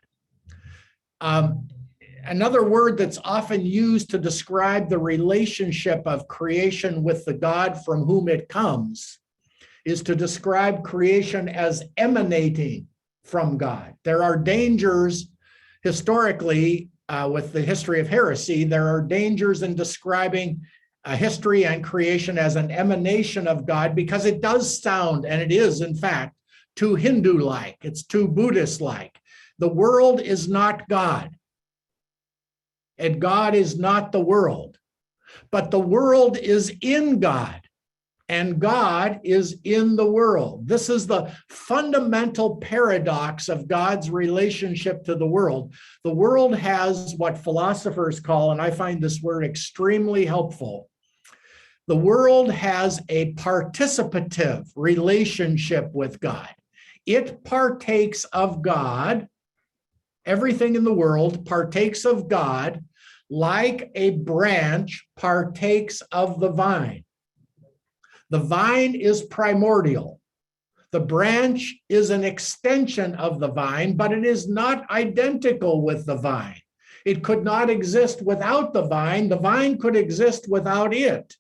Another word that's often used to describe the relationship of creation with the God from whom it comes is to describe creation as emanating from God. There are dangers historically with the history of heresy. There are dangers in describing history and creation as an emanation of God, because it does sound, and it is in fact, too Hindu-like, it's too Buddhist-like. The world is not God, and God is not the world, but the world is in God, and God is in the world. This is the fundamental paradox of God's relationship to the world. The world has what philosophers call, and I find this word extremely helpful, the world has a participative relationship with God. It partakes of God. Everything in the world partakes of God, like a branch partakes of the vine. The vine is primordial. The branch is an extension of the vine, but it is not identical with the vine. It could not exist without the vine. The vine could exist without it.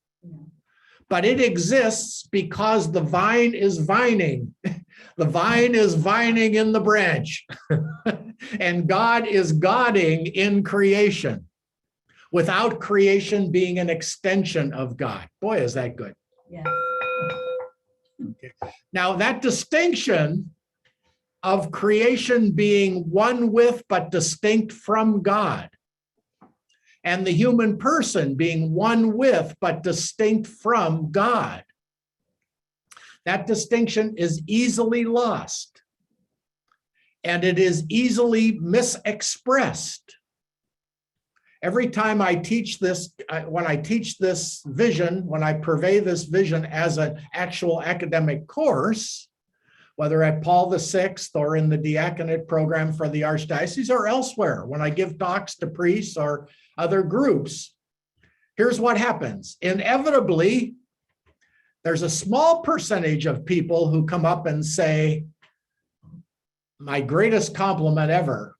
But it exists because the vine is vining. The vine is vining in the branch. And God is Godding in creation, without creation being an extension of God. Boy, is that good. Yes. Okay. Now, that distinction of creation being one with but distinct from God, and the human person being one with but distinct from God, that distinction is easily lost, and it is easily misexpressed. Every time I teach this, when I teach this vision, when I purvey this vision as an actual academic course, whether at Paul VI or in the diaconate program for the Archdiocese or elsewhere, when I give talks to priests or other groups, here's what happens. Inevitably, there's a small percentage of people who come up and say, my greatest compliment ever,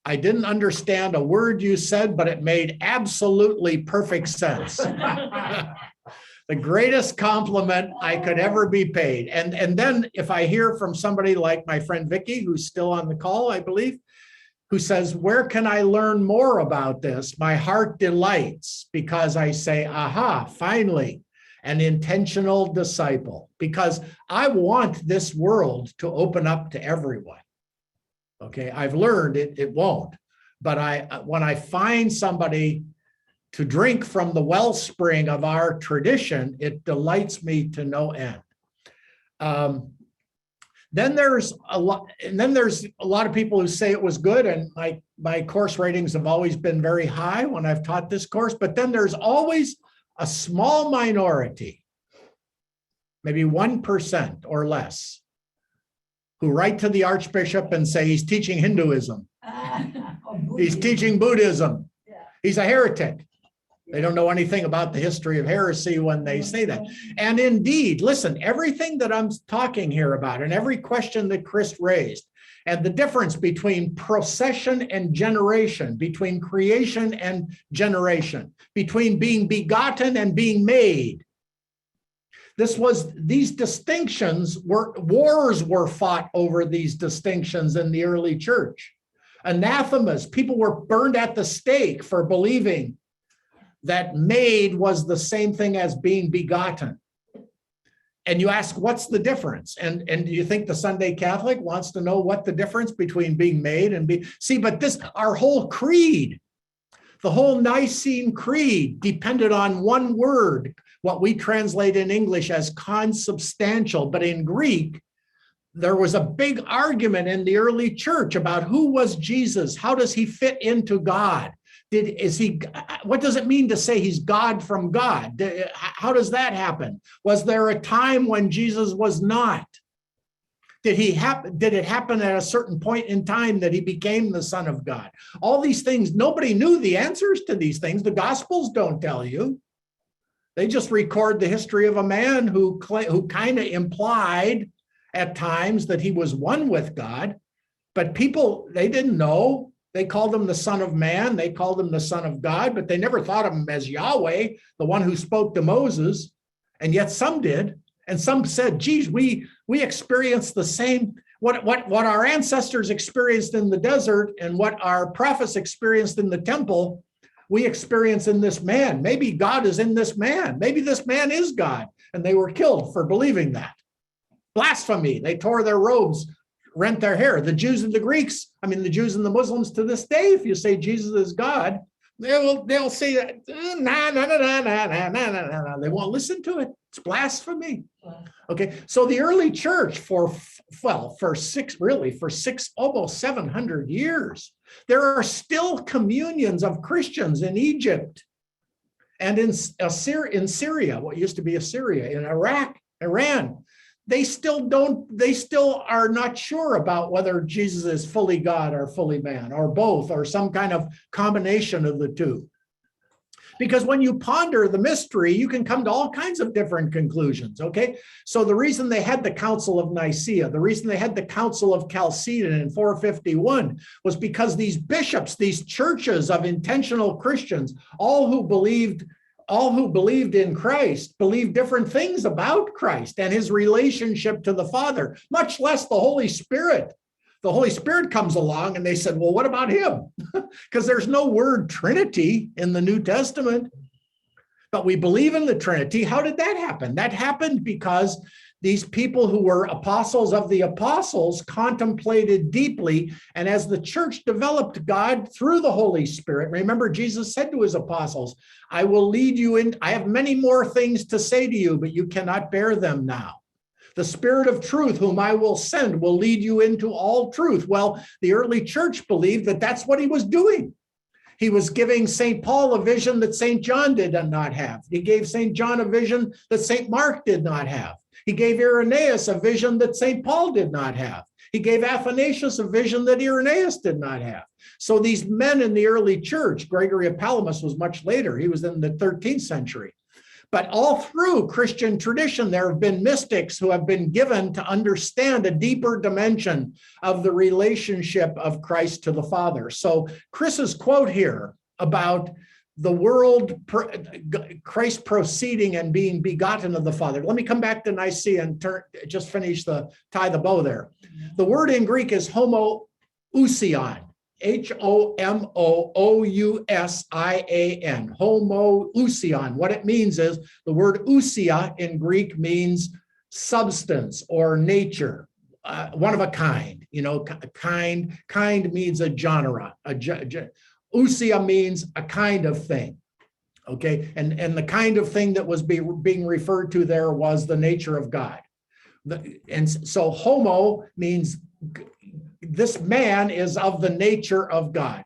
I didn't understand a word you said, but it made absolutely perfect sense. The greatest compliment I could ever be paid. And then if I hear from somebody like my friend Vicky, who's still on the call, I believe, who says, where can I learn more about this? My heart delights because I say, aha, finally, an intentional disciple, because I want this world to open up to everyone. Okay, I've learned it won't, but when I find somebody to drink from the wellspring of our tradition, it delights me to no end. Then there's a lot of people who say it was good, and my course ratings have always been very high when I've taught this course, but then there's always a small minority, maybe 1% or less, who write to the Archbishop and say he's teaching Hinduism, he's teaching Buddhism, he's a heretic. They don't know anything about the history of heresy when they say that. And indeed, listen, everything that I'm talking here about and every question that Chris raised, and the difference between procession and generation, between creation and generation, between being begotten and being made. These distinctions wars were fought over these distinctions in the early church. Anathemas, people were burned at the stake for believing that made was the same thing as being begotten. And you ask, what's the difference? And do you think the Sunday Catholic wants to know what the difference between being made and being? See, but our whole creed, the whole Nicene Creed depended on one word, what we translate in English as consubstantial, but in Greek, there was a big argument in the early church about who was Jesus? How does he fit into God? What does it mean to say he's God from God? How does that happen? Was there a time when Jesus was not? Did it happen at a certain point in time that he became the Son of God? All these things, nobody knew the answers to these things. The Gospels don't tell you. They just record the history of a man who kind of implied at times that he was one with God, but people, they didn't know. They called him the Son of Man. They called him the Son of God, but they never thought of him as Yahweh, the one who spoke to Moses. And yet some did. And some said, geez, we experienced the same, what our ancestors experienced in the desert and what our prophets experienced in the temple, we experience in this man. Maybe God is in this man. Maybe this man is God. And they were killed for believing that. Blasphemy. They tore their robes, rent their hair. The Jews and the Greeks, the Jews and the Muslims to this day, if you say Jesus is God, they'll say that, nah. They won't listen to it. It's blasphemy. Okay, so the early church for almost 700 years, there are still communions of Christians in Egypt and in Syria, what used to be Assyria, in Iraq, Iran. they still are not sure about whether Jesus is fully God or fully man, or both, or some kind of combination of the two. Because when you ponder the mystery, you can come to all kinds of different conclusions, okay? So the reason they had the Council of Nicaea, the reason they had the Council of Chalcedon in 451 was because these bishops, these churches of intentional Christians, all who believed in Christ, believed different things about Christ and his relationship to the Father, much less the Holy Spirit. The Holy Spirit comes along and they said, well, what about him? Because there's no word Trinity in the New Testament. But we believe in the Trinity. How did that happen? That happened because these people who were apostles of the apostles contemplated deeply. And as the church developed God through the Holy Spirit, remember, Jesus said to his apostles, I will lead you in. I have many more things to say to you, but you cannot bear them now. The Spirit of truth, whom I will send, will lead you into all truth. Well, the early church believed that that's what he was doing. He was giving St. Paul a vision that St. John did not have. He gave St. John a vision that St. Mark did not have. He gave Irenaeus a vision that St. Paul did not have. He gave Athanasius a vision that Irenaeus did not have. So these men in the early church, Gregory of Palamas was much later. He was in the 13th century. But all through Christian tradition, there have been mystics who have been given to understand a deeper dimension of the relationship of Christ to the Father. So Chris's quote here about the world, Christ proceeding and being begotten of the Father. Let me come back to Nicaea and just tie the bow there. The word in Greek is homoousion. Homoousian, homoousion. What it means is the word ousia in Greek means substance or nature, one of a kind. Kind means a genre. Ousia means a kind of thing. Okay, and the kind of thing that was being referred to there was the nature of God. And so homo means this man is of the nature of God.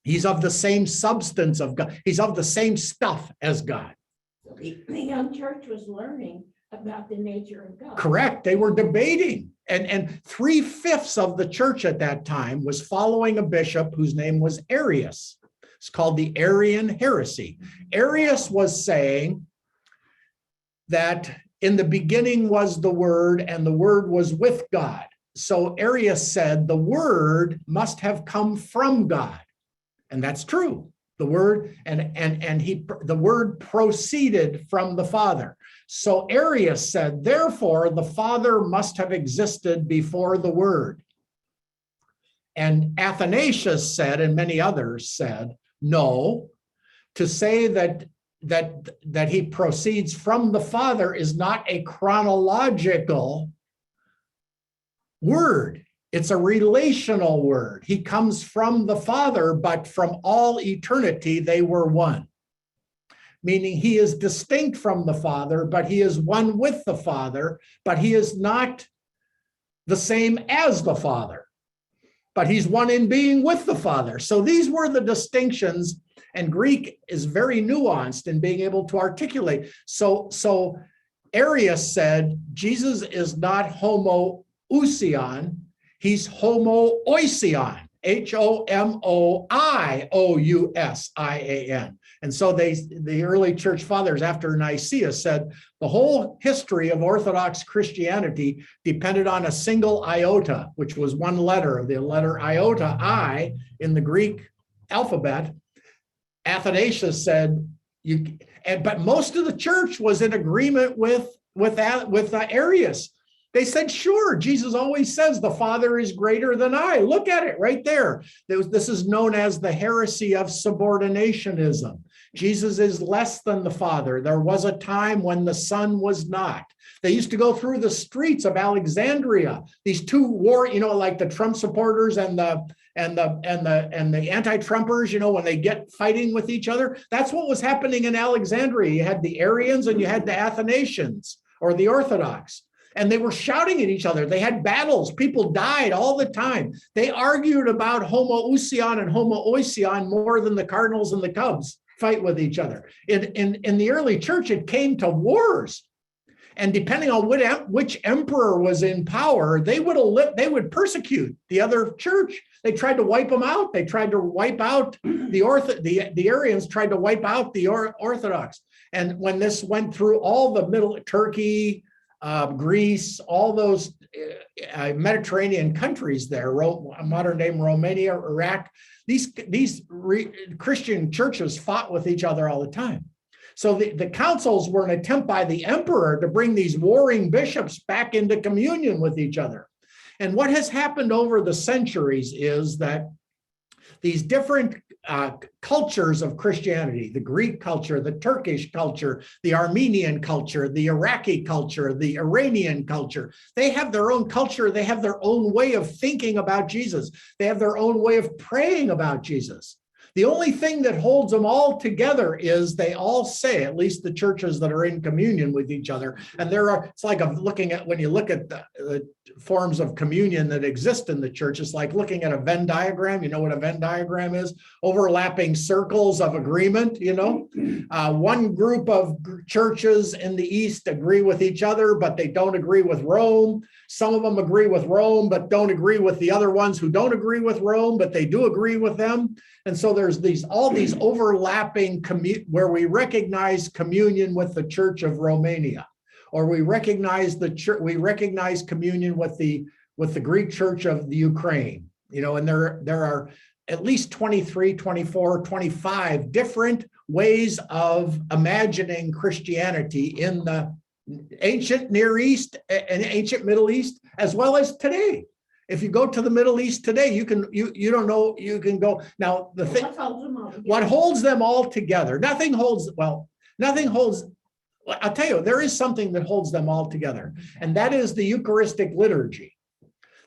He's of the same substance of God. He's of the same stuff as God. The young church was learning about the nature of God. Correct. They were debating. And 3/5 of the church at that time was following a bishop whose name was Arius. It's called the Arian heresy. Arius was saying that in the beginning was the Word, and the Word was with God. So Arius said the Word must have come from God. And that's true. The Word the Word proceeded from the Father. So Arius said, therefore, the Father must have existed before the Word. And Athanasius said, and many others said, no, to say that he proceeds from the Father is not a chronological word. It's a relational word. He comes from the Father, but from all eternity, they were one. Meaning he is distinct from the Father, but he is one with the Father, but he is not the same as the Father, but he's one in being with the Father. So these were the distinctions, and Greek is very nuanced in being able to articulate. So Arius said, Jesus is not homoousion, he's homoousion, homoiousian. And so the early church fathers after Nicaea said the whole history of Orthodox Christianity depended on a single iota, which was one letter, the letter iota, I, in the Greek alphabet. Athanasius said, but most of the church was in agreement with Arius. They said, sure, Jesus always says the Father is greater than I. Look at it right there. This is known as the heresy of subordinationism. Jesus is less than the Father. There was a time when the Son was not. They used to go through the streets of Alexandria. These two like the Trump supporters and the anti-Trumpers, when they get fighting with each other. That's what was happening in Alexandria. You had the Arians and you had the Athanasians or the Orthodox. And they were shouting at each other. They had battles. People died all the time. They argued about homoousion and homoousion more than the Cardinals and the Cubs fight with each other. In the early church, it came to wars. And depending on which emperor was in power, they would persecute the other church. They tried to wipe them out. They tried to wipe out the Arians tried to wipe out the Orthodox. And when this went through all the middle Turkey, Greece, all those Mediterranean countries there, modern day Romania, Iraq, these Christian churches fought with each other all the time. So the councils were an attempt by the emperor to bring these warring bishops back into communion with each other. And what has happened over the centuries is that these different cultures of Christianity, the Greek culture, the Turkish culture, the Armenian culture, the Iraqi culture, the Iranian culture, they have their own culture. They have their own way of thinking about Jesus. They have their own way of praying about Jesus. The only thing that holds them all together is they all say, at least the churches that are in communion with each other. And it's like looking at, when you look at the forms of communion that exist in the church, it's like looking at a Venn diagram. You know what a Venn diagram is? Overlapping circles of agreement, one group of churches in the East agree with each other, but they don't agree with Rome. Some of them agree with Rome, but don't agree with the other ones who don't agree with Rome, but they do agree with them. And so there's all these overlapping where we recognize communion with the Church of Romania, or we recognize communion with the Greek Church of the Ukraine, and there are at least 23, 24, 25 different ways of imagining Christianity in the ancient Near East and ancient Middle East, as well as today. If you go to the Middle East today, you can go. Now, what holds them all together, nothing holds, I'll tell you, there is something that holds them all together, and that is the Eucharistic liturgy.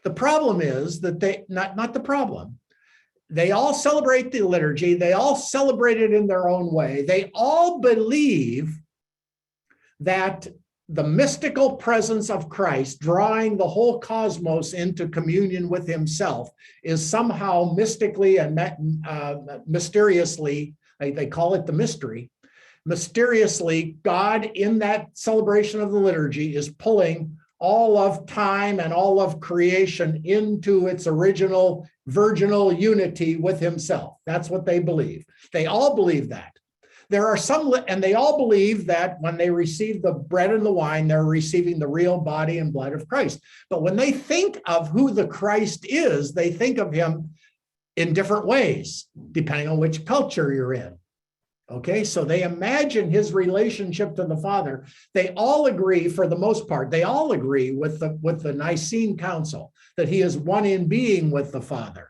The problem is that not the problem. They all celebrate the liturgy. They all celebrate it in their own way. They all believe that the mystical presence of Christ drawing the whole cosmos into communion with himself is somehow mystically and mysteriously, they call it the mystery, mysteriously, God in that celebration of the liturgy is pulling all of time and all of creation into its original virginal unity with himself. That's what they believe. They all believe that. There are some, and they all believe that when they receive the bread and the wine, they're receiving the real body and blood of Christ. But when they think of who the Christ is, they think of him in different ways, depending on which culture you're in. Okay, so they imagine his relationship to the Father. They all agree, for the most part, they all agree with the Nicene Council that he is one in being with the Father.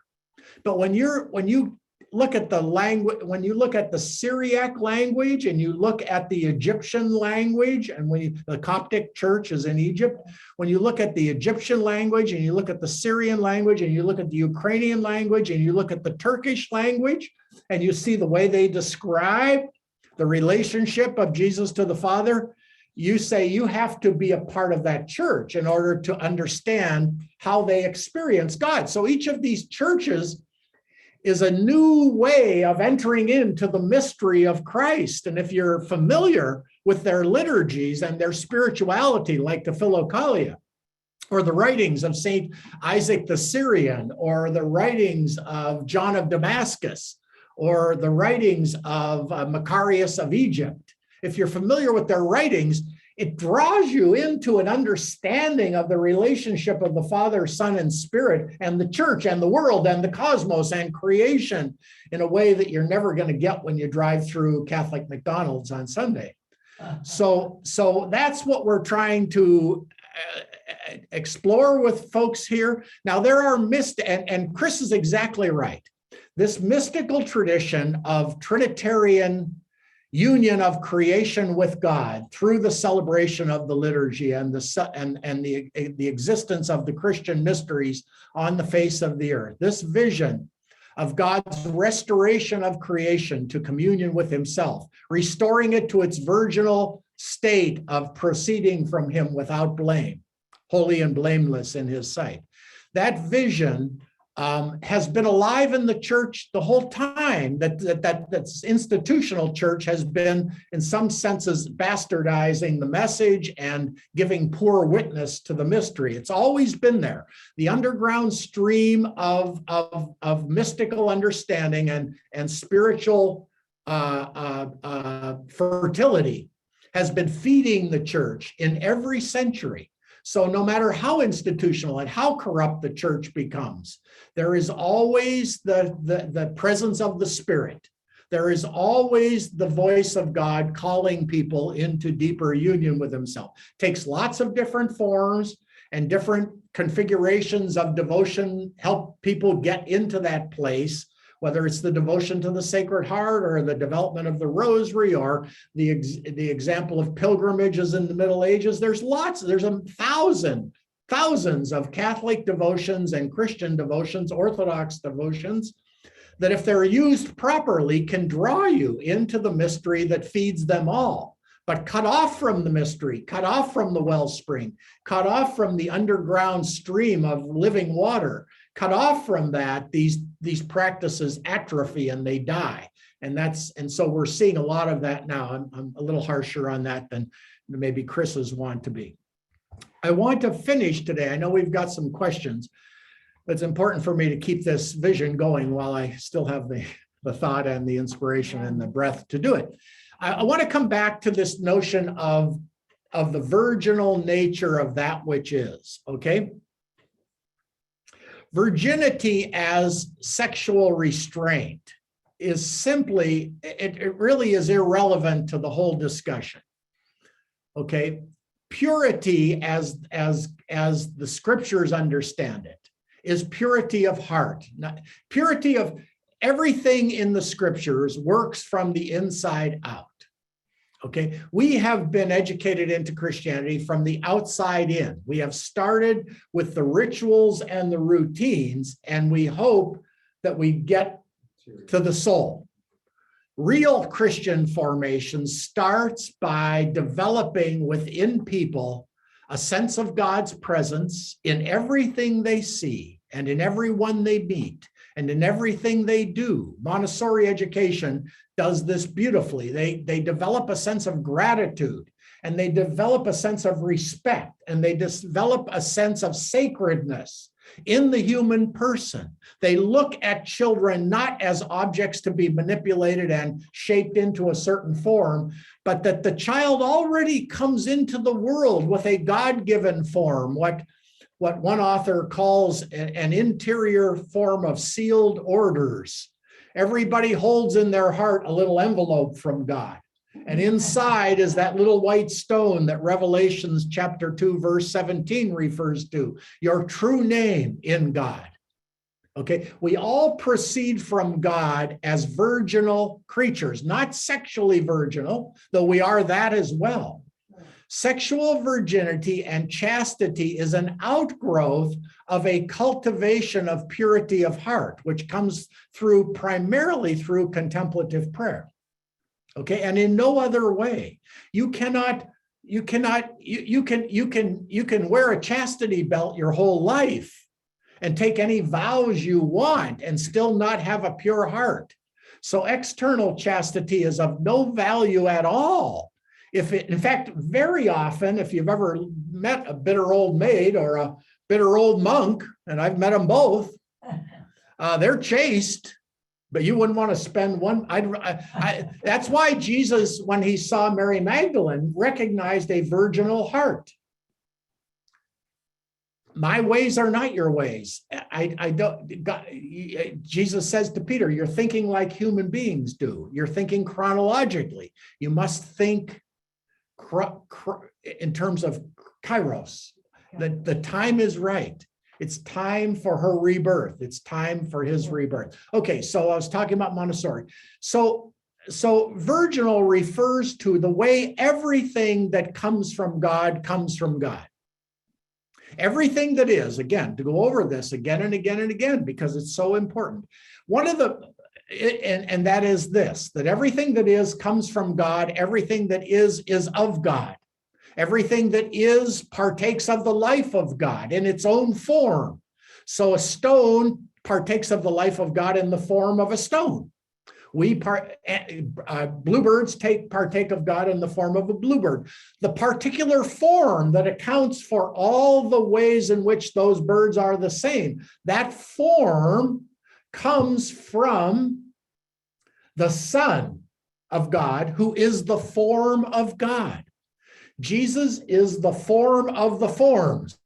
But when you look at the language, when you look at the Syriac language and you look at the Egyptian language, and the Coptic church is in Egypt, when you look at the Egyptian language and you look at the Syrian language and you look at the Ukrainian language and you look at the Turkish language, and you see the way they describe the relationship of Jesus to the Father, you say you have to be a part of that church in order to understand how they experience God. So each of these churches is a new way of entering into the mystery of Christ. And if you're familiar with their liturgies and their spirituality, like the Philokalia, or the writings of Saint Isaac the Syrian, or the writings of John of Damascus, or the writings of Macarius of Egypt, if you're familiar with their writings, it draws you into an understanding of the relationship of the Father, Son, and Spirit, and the church, and the world, and the cosmos, and creation in a way that you're never going to get when you drive through Catholic McDonald's on Sunday. So that's what we're trying to explore with folks here. Now, there are and Chris is exactly right. This mystical tradition of Trinitarian union of creation with God through the celebration of the liturgy and the existence of the Christian mysteries on the face of the earth. This vision of God's restoration of creation to communion with himself, restoring it to its virginal state of proceeding from him without blame, holy and blameless in his sight. That vision has been alive in the church the whole time. That's institutional church has been, in some senses, bastardizing the message and giving poor witness to the mystery. It's always been there. The underground stream of mystical understanding and spiritual fertility has been feeding the church in every century. So no matter how institutional and how corrupt the church becomes, there is always the presence of the Spirit. There is always the voice of God calling people into deeper union with himself. Takes lots of different forms and different configurations of devotion, help people get into that place, whether it's the devotion to the Sacred Heart or the development of the Rosary or the example of pilgrimages in the Middle Ages. There's thousands of Catholic devotions and Christian devotions, Orthodox devotions, that if they're used properly can draw you into the mystery that feeds them all. But cut off from the mystery, cut off from the wellspring, cut off from the underground stream of living water, cut off from that, these practices atrophy and they die. And so we're seeing a lot of that now. I'm a little harsher on that than maybe Chris's want to be. I want to finish today. I know we've got some questions, but it's important for me to keep this vision going while I still have the thought and the inspiration and the breath to do it. I want to come back to this notion of the virginal nature of that which is, okay? Virginity as sexual restraint is simply, it really is irrelevant to the whole discussion, okay? Purity as the scriptures understand it is purity of heart. Purity of everything in the scriptures works from the inside out. Okay, we have been educated into Christianity from the outside in. We have started with the rituals and the routines, and we hope that we get to the soul. Real Christian formation starts by developing within people a sense of God's presence in everything they see and in everyone they meet and in everything they do. Montessori education does this beautifully. They develop a sense of gratitude, and they develop a sense of respect, and they develop a sense of sacredness in the human person. They look at children not as objects to be manipulated and shaped into a certain form, but that the child already comes into the world with a God-given form, what one author calls an interior form of sealed orders. Everybody holds in their heart a little envelope from God. And inside is that little white stone that Revelations chapter 2, verse 17 refers to, your true name in God. Okay, we all proceed from God as virginal creatures, not sexually virginal, though we are that as well. Sexual virginity and chastity is an outgrowth of a cultivation of purity of heart, which comes through primarily through contemplative prayer. Okay, and in no other way. You can wear a chastity belt your whole life and take any vows you want and still not have a pure heart. So external chastity is of no value at all. In fact, very often, if you've ever met a bitter old maid or a bitter old monk, and I've met them both, they're chaste, but you wouldn't want to spend one. That's why Jesus, when he saw Mary Magdalene, recognized a virginal heart. My ways are not your ways. Jesus says to Peter, you're thinking like human beings do. You're thinking chronologically. You must think in terms of kairos. The time is right. It's time for her rebirth. It's time for his rebirth. Okay, so I was talking about Montessori. So virginal refers to the way everything that comes from God comes from God. Everything that is, again, to go over this again and again and again, because it's so important. And that is this, that everything that is comes from God. Everything that is of God. Everything that is partakes of the life of God in its own form. So a stone partakes of the life of God in the form of a stone. Bluebirds partake of God in the form of a bluebird. The particular form that accounts for all the ways in which those birds are the same, that form comes from the Son of God, who is the form of God. Jesus is the form of the forms.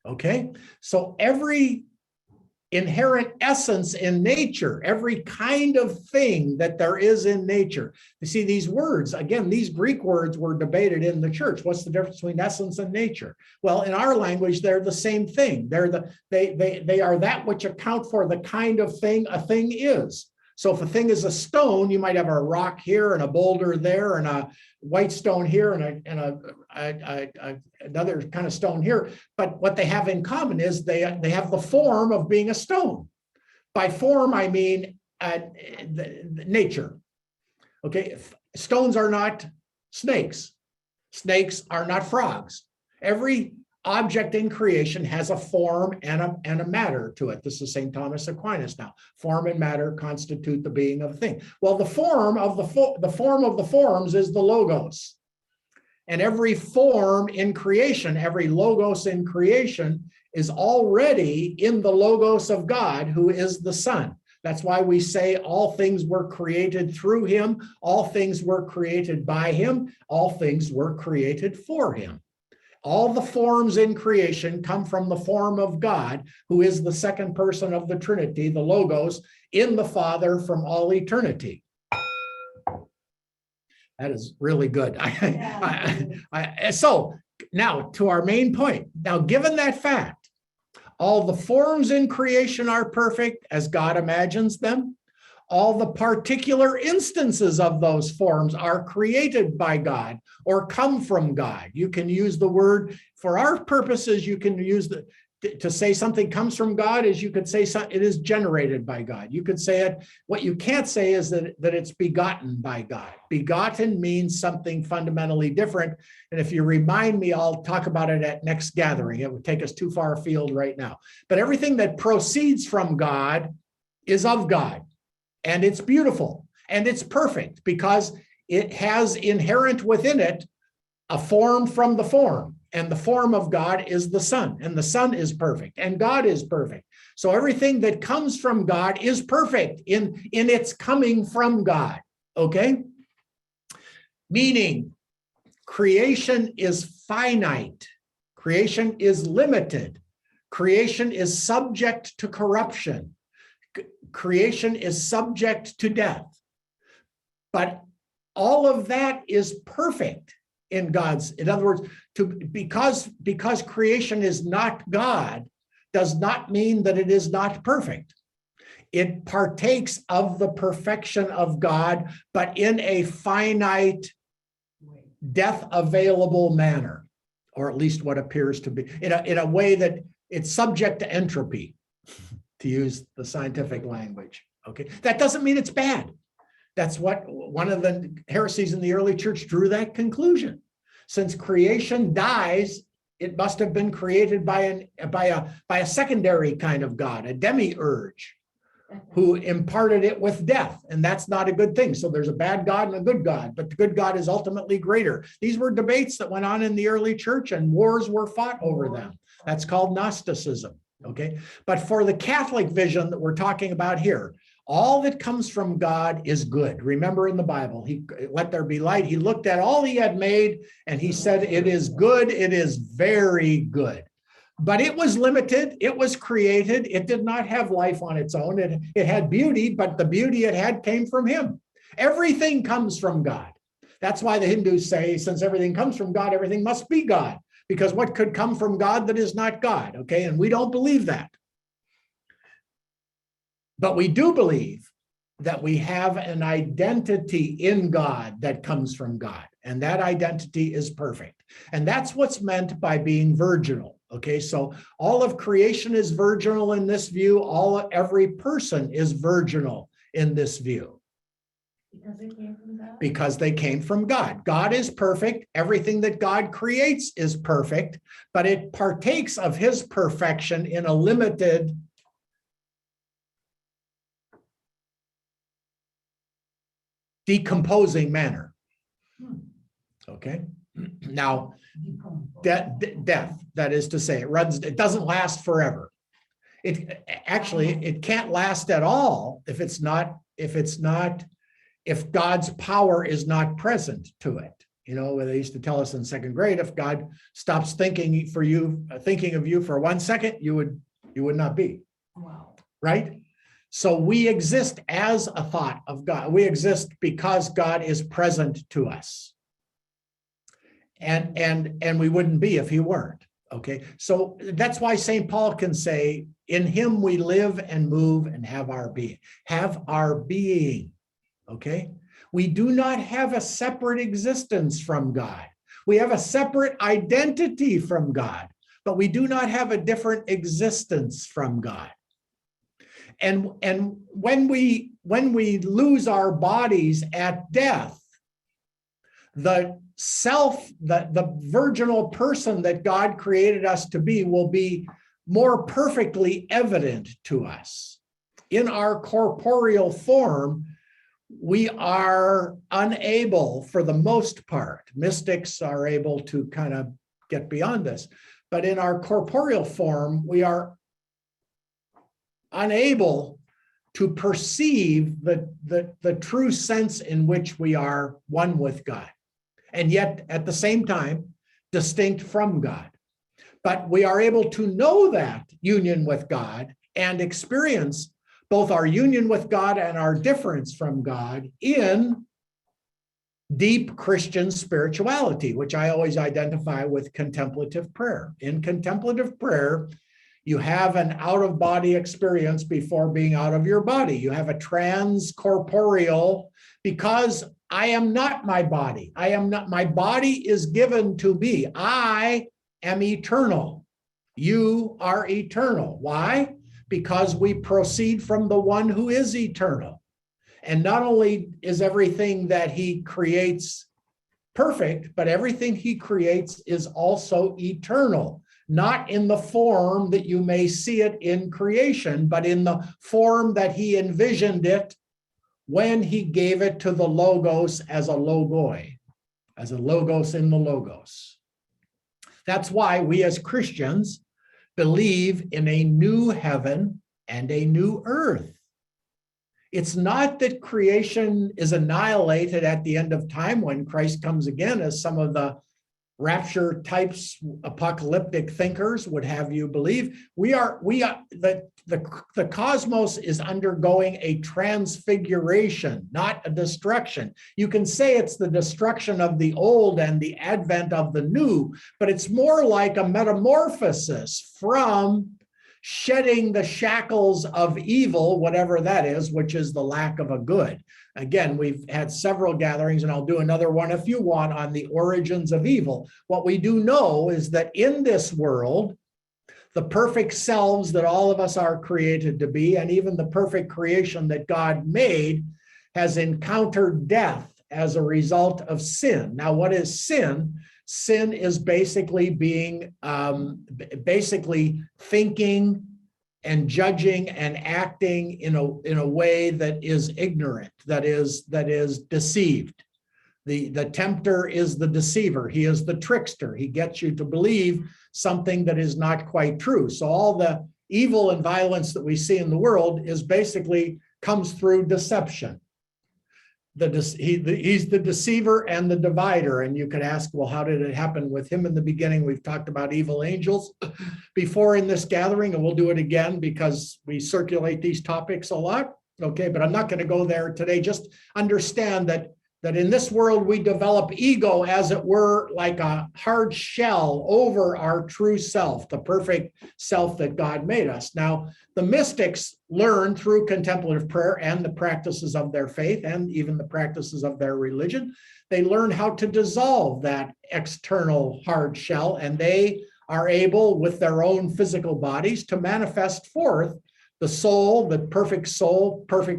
Okay? So every inherent essence in nature, every kind of thing that there is in nature. You see, these words, again, these Greek words were debated in the church. What's the difference between essence and nature? Well, in our language, they're the same thing. They are that which account for the kind of thing a thing is. So if a thing is a stone, you might have a rock here and a boulder there and a white stone here and another kind of stone here. But what they have in common is they have the form of being a stone. By form, I mean the nature. Okay, stones are not snakes. Snakes are not frogs. Every object in creation has a form and a matter to it. This is St. Thomas Aquinas now. Form and matter constitute the being of a thing. Well, the form of the forms is the logos. And every form in creation, every logos in creation is already in the logos of God, who is the Son. That's why we say all things were created through him, all things were created by him, all things were created for him. All the forms in creation come from the form of God, who is the second person of the Trinity, the Logos, in the Father from all eternity. That is really good. So now to our main point. Now, given that fact, all the forms in creation are perfect as God imagines them. All the particular instances of those forms are created by God or come from God. You can use the word, for our purposes, you can use to say something comes from God as you could say it is generated by God. You could say it. What you can't say is that it's begotten by God. Begotten means something fundamentally different. And if you remind me, I'll talk about it at next gathering. It would take us too far afield right now. But everything that proceeds from God is of God. And it's beautiful and it's perfect because it has inherent within it a form from the form. And the form of God is the Son, and the Son is perfect, and God is perfect. So everything that comes from God is perfect in its coming from God. Okay? Meaning, creation is finite, creation is limited, creation is subject to corruption. Creation is subject to death. But all of that is perfect in God's. In other words, because creation is not God does not mean that it is not perfect. It partakes of the perfection of God, but in a finite, death available manner, or at least what appears to be, in a way that it's subject to entropy, to use the scientific language. Okay, that doesn't mean it's bad. That's what one of the heresies in the early church drew that conclusion. Since creation dies, it must have been created by a secondary kind of God, a demiurge, who imparted it with death, and that's not a good thing. So there's a bad God and a good God, but the good God is ultimately greater. These were debates that went on in the early church, and wars were fought over them. That's called Gnosticism. Okay, but for the Catholic vision that we're talking about here, all that comes from God is good. Remember in the Bible, he let there be light. He looked at all he had made and he said, it is good. It is very good. But it was limited. It was created. It did not have life on its own. It had beauty, but the beauty it had came from him. Everything comes from God. That's why the Hindus say, since everything comes from God, everything must be God. Because what could come from God that is not God? Okay, and we don't believe that. But we do believe that we have an identity in God that comes from God. And that identity is perfect. And that's what's meant by being virginal. Okay, so all of creation is virginal in this view. Every person is virginal in this view. Because it came from God? Because they came from God. God is perfect. Everything that God creates is perfect, but it partakes of his perfection in a limited decomposing manner. Okay. Now, death, that is to say, it doesn't last forever. It can't last at all if God's power is not present to it. You know, they used to tell us in second grade, if God stops thinking of you for 1 second, you would not be. Wow. Right? So we exist as a thought of God. We exist because God is present to us. And we wouldn't be if he weren't. Okay. So that's why St. Paul can say, in him we live and move and have our being. Have our being. Okay. We do not have a separate existence from God. We have a separate identity from God, but we do not have a different existence from God. And when we lose our bodies at death, the virginal person that God created us to be will be more perfectly evident to us. In our corporeal form, we are unable, for the most part, mystics are able to kind of get beyond this, but in our corporeal form, we are unable to perceive the true sense in which we are one with God, and yet at the same time, distinct from God. But we are able to know that union with God and experience both our union with God and our difference from God in deep Christian spirituality, which I always identify with contemplative prayer. In contemplative prayer, you have an out-of-body experience before being out of your body. You have a trans-corporeal, because I am not my body. My body is given to me. I am eternal. You are eternal. Why? Because we proceed from the one who is eternal. And not only is everything that he creates perfect, but everything he creates is also eternal, not in the form that you may see it in creation, but in the form that he envisioned it when he gave it to the Logos as a logoi, as a logos in the Logos. That's why we as Christians believe in a new heaven and a new earth. It's not that creation is annihilated at the end of time when Christ comes again, as some of the rapture types, apocalyptic thinkers would have you believe. The cosmos is undergoing a transfiguration, not a destruction. You can say it's the destruction of the old and the advent of the new, but it's more like a metamorphosis from shedding the shackles of evil, whatever that is, which is the lack of a good. Again, we've had several gatherings, and I'll do another one if you want, on the origins of evil. What we do know is that in this world, the perfect selves that all of us are created to be, and even the perfect creation that God made, has encountered death as a result of sin. Now, what is sin? Sin is basically thinking and judging and acting in a way that is ignorant, that is deceived. The tempter is the deceiver. He is the trickster. He gets you to believe something that is not quite true. So all the evil and violence that we see in the world comes through deception. He's the deceiver and the divider. And you could ask, well, how did it happen with him in the beginning? We've talked about evil angels before in this gathering, and we'll do it again because we circulate these topics a lot. Okay, but I'm not going to go there today. Just understand that in this world, we develop ego, as it were, like a hard shell over our true self, the perfect self that God made us. Now, the mystics learn through contemplative prayer and the practices of their faith and even the practices of their religion. They learn how to dissolve that external hard shell, and they are able, with their own physical bodies, to manifest forth the soul, the perfect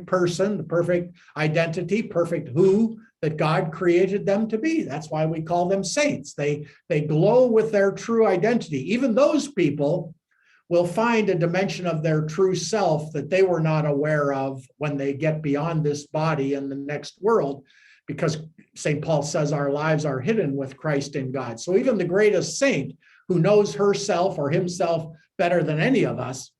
person, the perfect identity, perfect who that God created them to be. That's why we call them saints. They glow with their true identity. Even those people will find a dimension of their true self that they were not aware of when they get beyond this body in the next world, because St. Paul says our lives are hidden with Christ in God. So even the greatest saint who knows herself or himself better than any of us,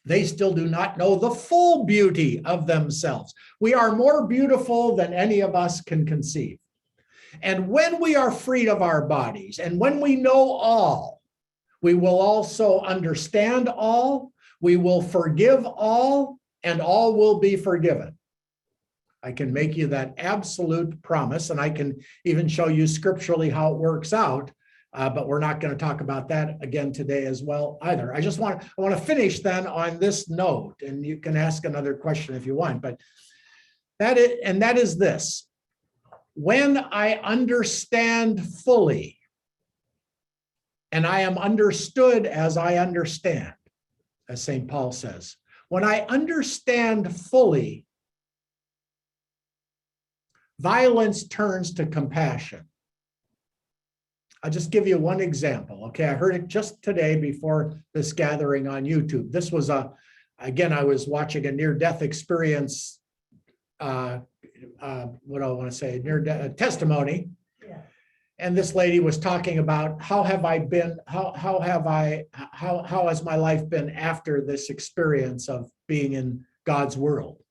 they still do not know the full beauty of themselves. We are more beautiful than any of us can conceive. And when we are freed of our bodies, and when we know all, we will also understand all, we will forgive all, and all will be forgiven. I can make you that absolute promise, and I can even show you scripturally how it works out. But we're not going to talk about that again today as well either. I want to finish then on this note, and you can ask another question if you want, but that is this. When I understand fully, and I am understood as I understand, as St. Paul says, when I understand fully, violence turns to compassion. I'll just give you one example. Okay, I heard it just today before this gathering on YouTube. This was again, I was watching a near-death experience, what do I want to say, near-death testimony. Yeah. And this lady was talking about how has my life been after this experience of being in God's world?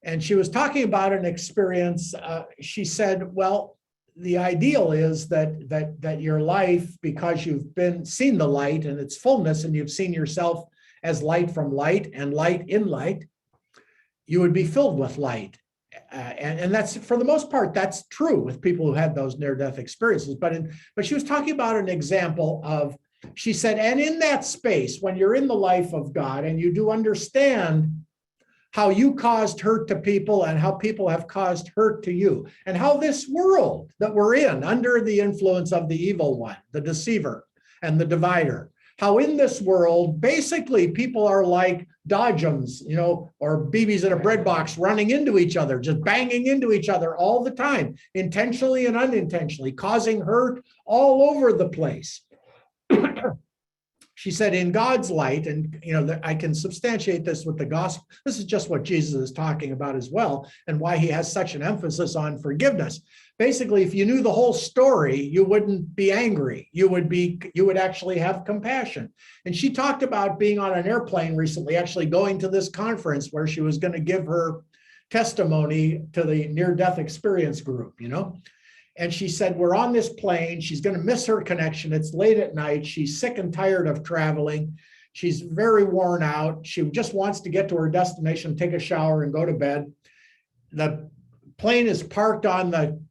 And she was talking about an experience. She said, well, the ideal is that your life, because you've seen the light and its fullness, and you've seen yourself as light from light and light in light, you would be filled with light. And that's, for the most part, that's true with people who had those near-death experiences. But she was talking about an example of, she said, and in that space, when you're in the life of God and you do understand how you caused hurt to people and how people have caused hurt to you, and how this world that we're in, under the influence of the evil one, the deceiver and the divider, how in this world, basically people are like dodgems, or BBs in a bread box running into each other, just banging into each other all the time, intentionally and unintentionally, causing hurt all over the place. She said, in God's light, and I can substantiate this with the gospel. This is just what Jesus is talking about as well, and why he has such an emphasis on forgiveness. Basically, if you knew the whole story, you wouldn't be angry. You would actually have compassion. And she talked about being on an airplane recently, actually going to this conference where she was going to give her testimony to the near-death experience group, And she said, we're on this plane. She's going to miss her connection. It's late at night. She's sick and tired of traveling. She's very worn out. She just wants to get to her destination, take a shower, and go to bed. The plane is parked on the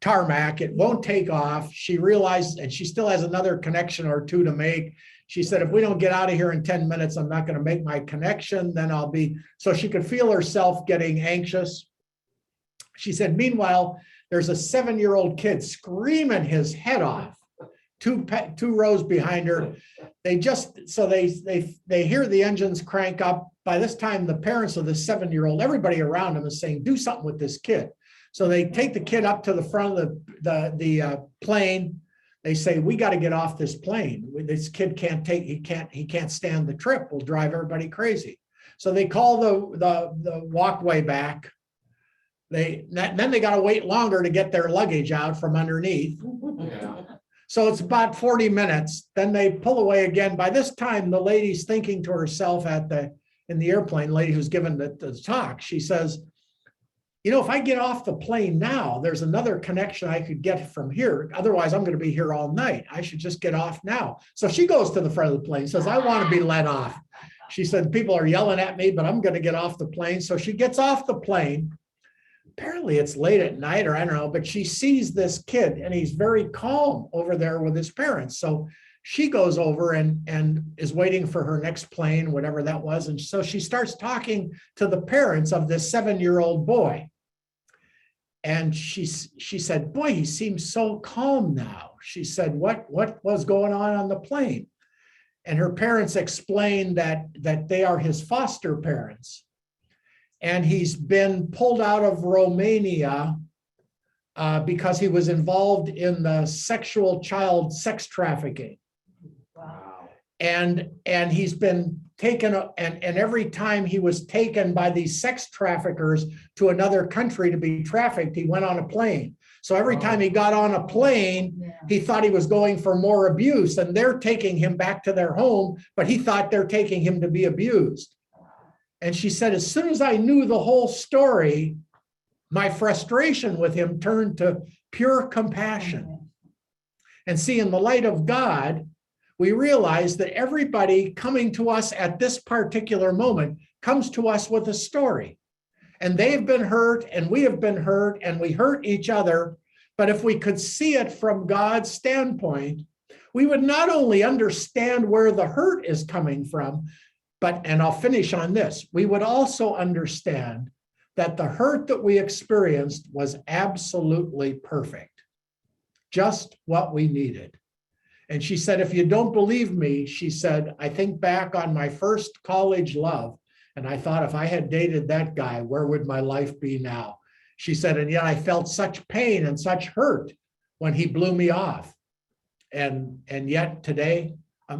tarmac. It won't take off. She realized, and she still has another connection or two to make. She said, if we don't get out of here in 10 minutes, I'm not going to make my connection. Then I'll be, so she could feel herself getting anxious. She said, meanwhile, there's a 7-year-old kid screaming his head off, two rows behind her. They hear the engines crank up. By this time, the parents of the 7-year-old, everybody around them is saying, do something with this kid. So they take the kid up to the front of the plane. They say, we got to get off this plane. This kid he can't stand the trip. We'll drive everybody crazy. So they call the walkway back. Then they got to wait longer to get their luggage out from underneath. Yeah. So it's about 40 minutes. Then they pull away again. By this time, the lady's thinking to herself in the airplane, lady who's given the talk, she says, if I get off the plane now, there's another connection I could get from here. Otherwise, I'm going to be here all night. I should just get off now. So she goes to the front of the plane, says, I want to be let off. She said, people are yelling at me, but I'm going to get off the plane. So she gets off the plane. Apparently it's late at night, or I don't know, but she sees this kid and he's very calm over there with his parents. So she goes over and is waiting for her next plane, whatever that was. And so she starts talking to the parents of this 7-year-old boy. And she said, boy, he seems so calm now. She said, what was going on the plane? And her parents explained that they are his foster parents. And he's been pulled out of Romania because he was involved in the sexual child sex trafficking. Wow. And he's been taken, and every time he was taken by these sex traffickers to another country to be trafficked, he went on a plane. So every time he got on a plane, he thought he was going for more abuse, and they're taking him back to their home, but he thought they're taking him to be abused. And she said, as soon as I knew the whole story, my frustration with him turned to pure compassion. And see, in the light of God, we realize that everybody coming to us at this particular moment comes to us with a story. And they've been hurt, and we have been hurt, and we hurt each other. But if we could see it from God's standpoint, we would not only understand where the hurt is coming from, but, and I'll finish on this, we would also understand that the hurt that we experienced was absolutely perfect, just what we needed. And she said, if you don't believe me, she said, I think back on my first college love, and I thought if I had dated that guy, where would my life be now? She said, and yet I felt such pain and such hurt when he blew me off. And yet today,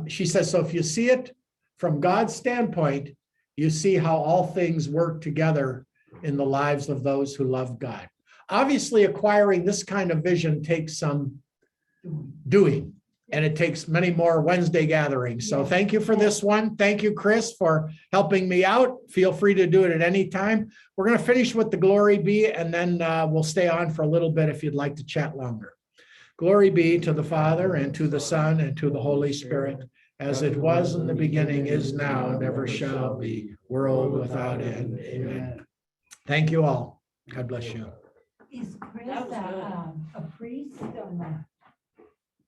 she says, so if you see it from God's standpoint, you see how all things work together in the lives of those who love God. Obviously, acquiring this kind of vision takes some doing. And it takes many more Wednesday gatherings. So thank you for this one. Thank you, Chris, for helping me out. Feel free to do it at any time. We're going to finish with the glory be, and then we'll stay on for a little bit if you'd like to chat longer. Glory be to the Father, and to the Son, and to the Holy Spirit, as it was in the beginning, is now, and ever shall be, world without end. Amen. Thank you all. God bless you. Is Chris That was good. a priest or not?